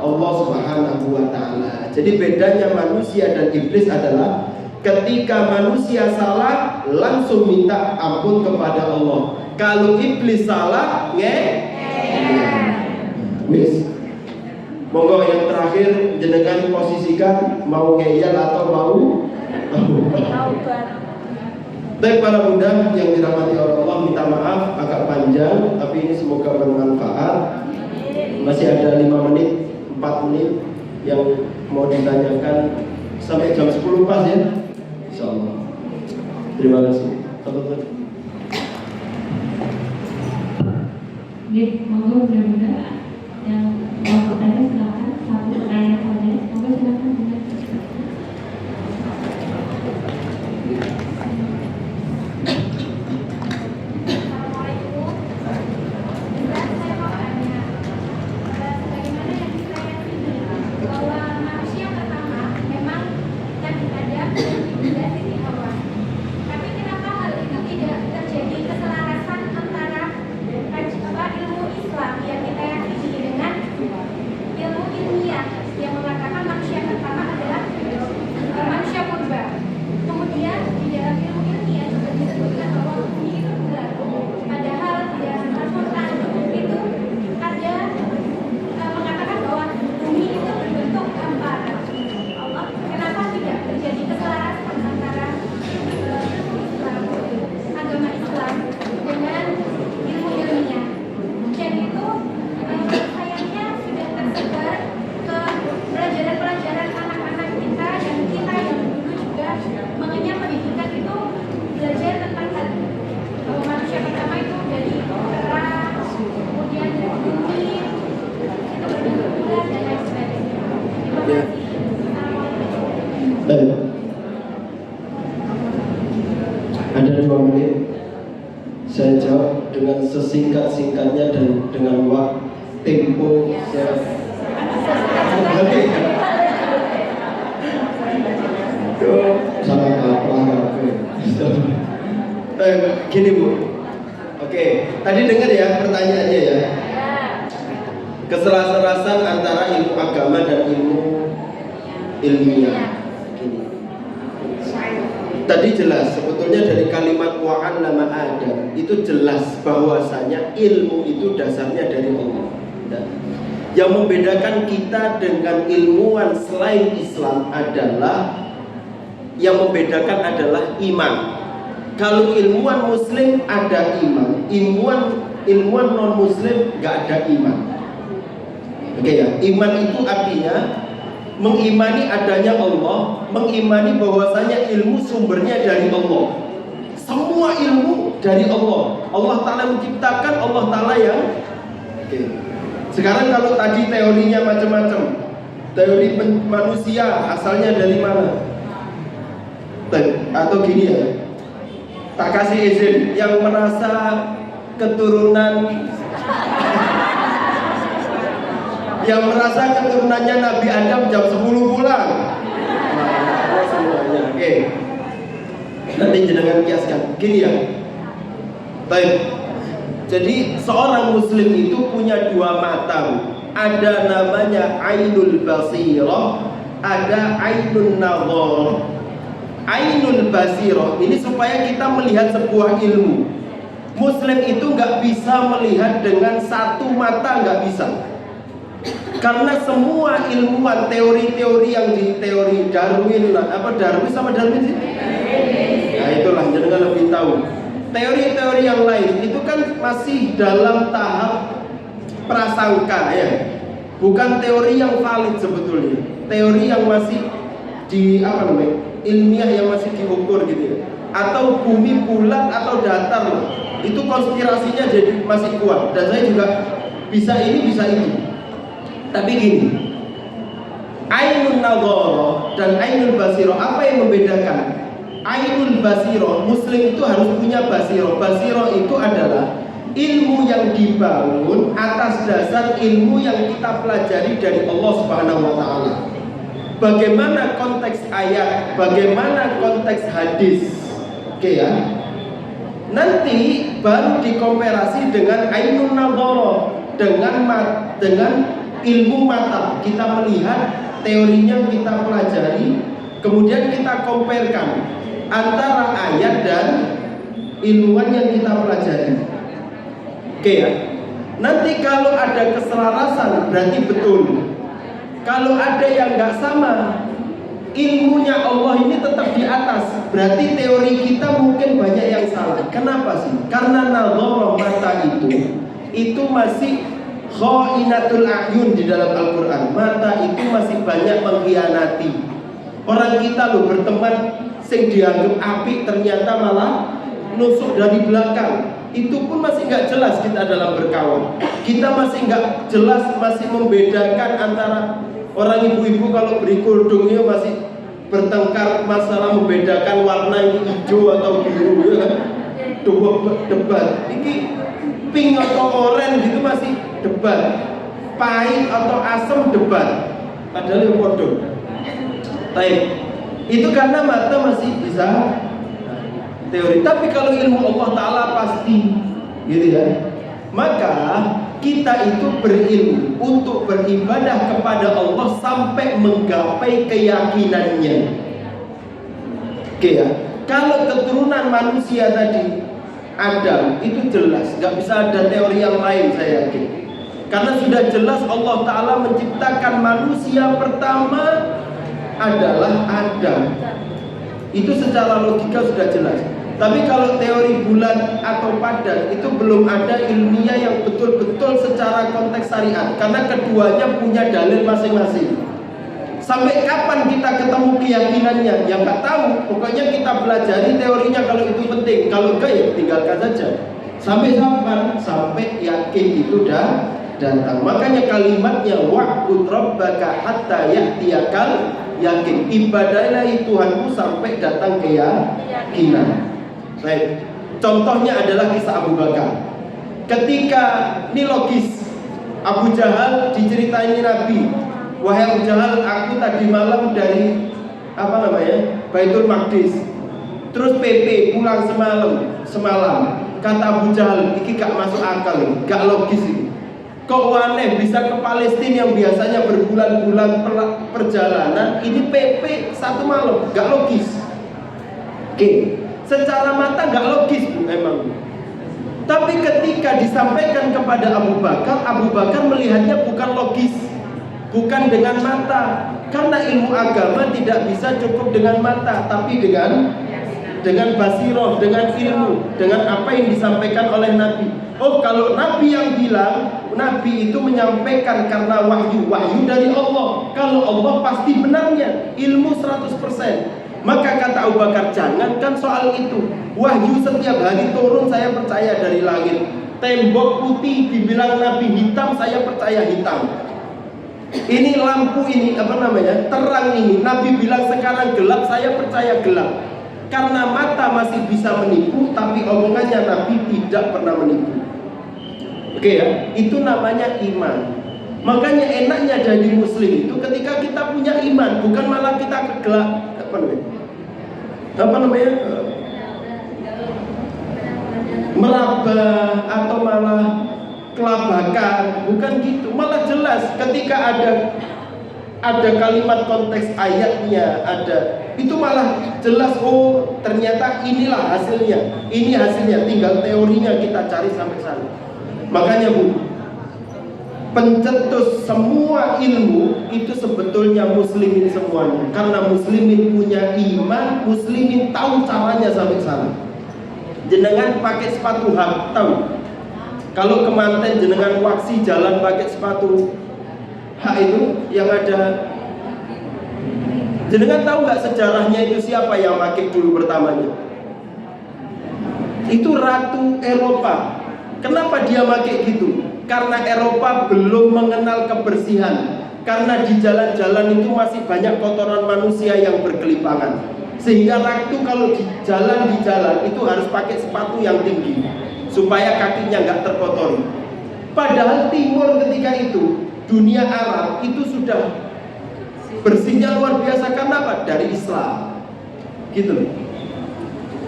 Allah Subhanahu wa Ta'ala. Jadi bedanya manusia dan iblis adalah ketika manusia salah langsung minta ampun kepada Allah. Kalau iblis salah wis, monggo yang terakhir jenengan posisikan mau ngeyel atau mau Baik para bunda yang dirahmati oleh Allah, minta maaf agak panjang, tapi ini semoga bermanfaat. Masih ada 5 menit, 4 menit yang mau ditanyakan sampai jam 10 pas ya, insyaallah. Terima kasih. Monggo bunda-bunda yang mau bertanya silakan, satu pertanyaan saja. Monggo silakan bunda. Ilmu Islam yang kita Keselarasan antara ilmu agama dan ilmu ilmiah. Gini. Tadi jelas sebetulnya dari kalimat wa'allama Adam itu jelas bahwasanya ilmu itu dasarnya dari Allah. Yang membedakan kita dengan ilmuwan selain Islam adalah iman. Kalau ilmuwan muslim ada iman, ilmuwan non muslim gak ada iman. Oke ya, iman itu artinya mengimani adanya Allah, mengimani bahwasanya ilmu sumbernya dari Allah. Semua ilmu dari Allah. Allah Ta'ala menciptakan, Allah Ta'ala yang Sekarang kalau tadi teorinya macam-macam, teori manusia asalnya dari mana? Atau gini ya, tak kasih izin yang merasa keturunannya Nabi Adam jam 10 bulan. Semuanya. Oke. Nanti jenengan kiaskan. Gini ya. Baik. Jadi seorang muslim itu punya dua mata. Ada namanya ainul basirah, ada ainun nadhar. Ainul basirah ini supaya kita melihat sebuah ilmu. Muslim itu nggak bisa melihat dengan satu mata, nggak bisa. Karena semua ilmuwan teori-teori yang di teori Darwin sama Darwin sih? Nah itulah jangan lebih tahu. Teori-teori yang lain itu kan masih dalam tahap prasangka ya. Bukan teori yang valid sebetulnya. Teori yang masih ilmiah yang masih diukur gitu ya. Atau bumi bulat atau datar loh. Itu konspirasinya jadi masih kuat. Dan saya juga bisa ini bisa itu. Tapi gini, ainun nadhara dan ainul basirah, apa yang membedakan? Ainul basirah, muslim itu harus punya basirah. Basirah itu adalah ilmu yang dibangun atas dasar ilmu yang kita pelajari dari Allah Subhanahu wa taala. Bagaimana konteks ayat, bagaimana konteks hadis. Oke ya. Nanti baru dikomparasi dengan ainun nadhara, dengan ilmu mata. Kita melihat teorinya, kita pelajari, kemudian kita comparekan antara ayat dan ilmuwan yang kita pelajari. Oke ya. Nanti kalau ada keselarasan berarti betul. Kalau ada yang nggak sama, ilmunya Allah ini tetap di atas, berarti teori kita mungkin banyak yang salah. Kenapa sih? Karena nadhara mata itu masih khainatul a'yun di dalam Al-Quran. Mata itu masih banyak mengkhianati. Orang kita loh berteman sing dianggap apik ternyata malah nusuk dari belakang. Itu pun masih nggak jelas kita dalam berkawan. Kita masih nggak jelas, masih membedakan antara orang ibu-ibu kalau beri kerudungnya masih bertengkar masalah membedakan warna ini hijau atau biru ya kan? Debat. Ini pink atau oranye gitu masih debat. Pahit atau asam debat. Padahal yang bodoh. Baik. Itu karena mata masih bisa teori. Tapi kalau ilmu Allah Ta'ala pasti gitu ya. Maka kita itu berilmu untuk beribadah kepada Allah sampai menggapai keyakinannya. Oke ya. Kalau keturunan manusia tadi Adam itu jelas, nggak bisa ada teori yang lain saya yakin. Karena sudah jelas Allah Ta'ala menciptakan manusia pertama adalah Adam. Itu secara logika sudah jelas. Tapi kalau teori bulat atau padan itu belum ada ilmiah yang betul-betul secara konteks syariat. Karena keduanya punya dalil masing-masing. Sampai kapan kita ketemu keyakinannya? Ya nggak tahu. Pokoknya kita pelajari teorinya kalau itu penting. Kalau enggak ya tinggalkan saja. Sampai kapan? Sampai yakin itu dah datang. Makanya kalimatnya wa'bud rabbaka hatta ya'tiyakal yakin. Ibadahlah Tuhanmu sampai datang keyakinan. Baik. Contohnya adalah kisah Abu Bakar. Ketika ini logis, Abu Jahal diceritain Nabi, wahai Abu Jahal, aku tadi malam dari Baitul Maqdis. Terus PP pulang semalam. Kata Abu Jahal, ini gak masuk akal, gak logis ini. Kok aneh bisa ke Palestina yang biasanya berbulan-bulan perjalanan, ini PP 1 malam, gak logis. Oke, secara mata gak logis Bu, emang. Tapi ketika disampaikan kepada Abu Bakar melihatnya bukan logis, bukan dengan mata. Karena ilmu agama tidak bisa cukup dengan mata, tapi dengan basiroh, dengan ilmu, dengan apa yang disampaikan oleh Nabi. Oh, kalau Nabi yang bilang, Nabi itu menyampaikan karena wahyu dari Allah. Kalau Allah pasti benarnya, ilmu 100%. Maka kata Abu Bakar, jangankan soal itu, wahyu setiap hari turun saya percaya dari langit. Tembok putih dibilang Nabi hitam, saya percaya hitam. Ini lampu ini terang ini, Nabi bilang sekarang gelap, saya percaya gelap. Karena mata masih bisa menipu, tapi omongannya Nabi tidak pernah menipu. Oke ya, itu namanya iman. Makanya enaknya jadi muslim itu ketika kita punya iman, bukan malah kita kegelap meraba atau malah kelabakan, bukan gitu. Malah jelas ketika ada kalimat konteks ayatnya, itu malah jelas, oh ternyata inilah hasilnya, ini hasilnya, tinggal teorinya kita cari sampai sana. Makanya Bu, pencetus semua ilmu itu sebetulnya muslimin semuanya. Karena muslimin punya iman, muslimin tahu caranya sampai sana. Jenengan pakai sepatu hak, tahu? Kalau kemanten jenengan waksi jalan pakai sepatu hak itu yang ada, jenengan tahu nggak sejarahnya itu siapa yang pakai dulu pertamanya? Itu Ratu Eropa. Kenapa dia pakai gitu? Karena Eropa belum mengenal kebersihan. Karena di jalan-jalan itu masih banyak kotoran manusia yang berkelipangan. Sehingga ratu kalau di jalan itu harus pakai sepatu yang tinggi supaya kakinya nggak terkotori. Padahal timur ketika itu, dunia Arab itu sudah bersihnya luar biasa. Karena apa? Dari Islam. Gitu.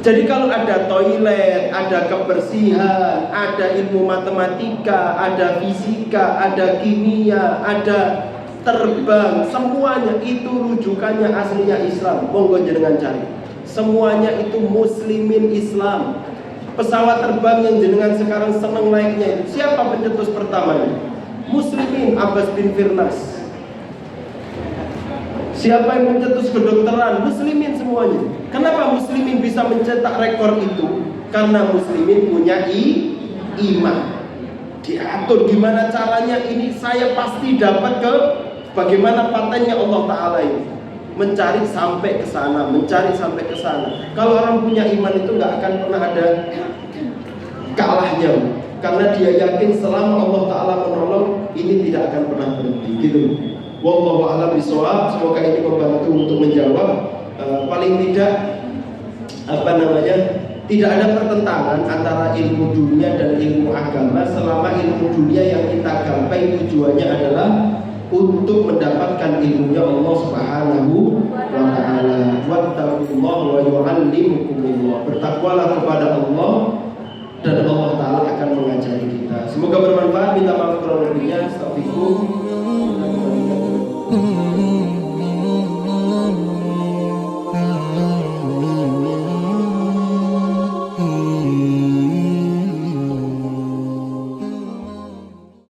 Jadi kalau ada toilet, ada kebersihan, ada ilmu matematika, ada fisika, ada kimia, ada terbang, semuanya itu rujukannya aslinya Islam. Monggo jenengan cari. Semuanya itu muslimin Islam. Pesawat terbang yang jenengan sekarang seneng naiknya itu, siapa pencetus pertamanya? Muslimin, Abbas bin Firnas. Siapa yang mencetus kedokteran? Muslimin semuanya. Kenapa muslimin bisa mencetak rekor itu? Karena muslimin punya iman. Diatur gimana caranya, ini saya pasti dapat ke bagaimana patennya Allah Ta'ala ini. Mencari sampai ke sana, mencari sampai ke sana. Kalau orang punya iman itu nggak akan pernah ada kalahnya, karena dia yakin selama Allah Ta'ala menolong, ini tidak akan pernah berhenti. Gitu. Wallahu a'lam bishawab. Semoga ini membantu untuk menjawab. Paling tidak tidak ada pertentangan antara ilmu dunia dan ilmu agama selama ilmu dunia yang kita gapai tujuannya adalah untuk mendapatkan ilmunya Allah Subhanahu wa ta'ala. Wattaqullaha wa yu'allimukumullah. Bertakwalah kepada Allah dan Allah Ta'ala akan mengajari kita. Semoga bermanfaat. Minta maaf kurang lebihnya. Astagfirullah.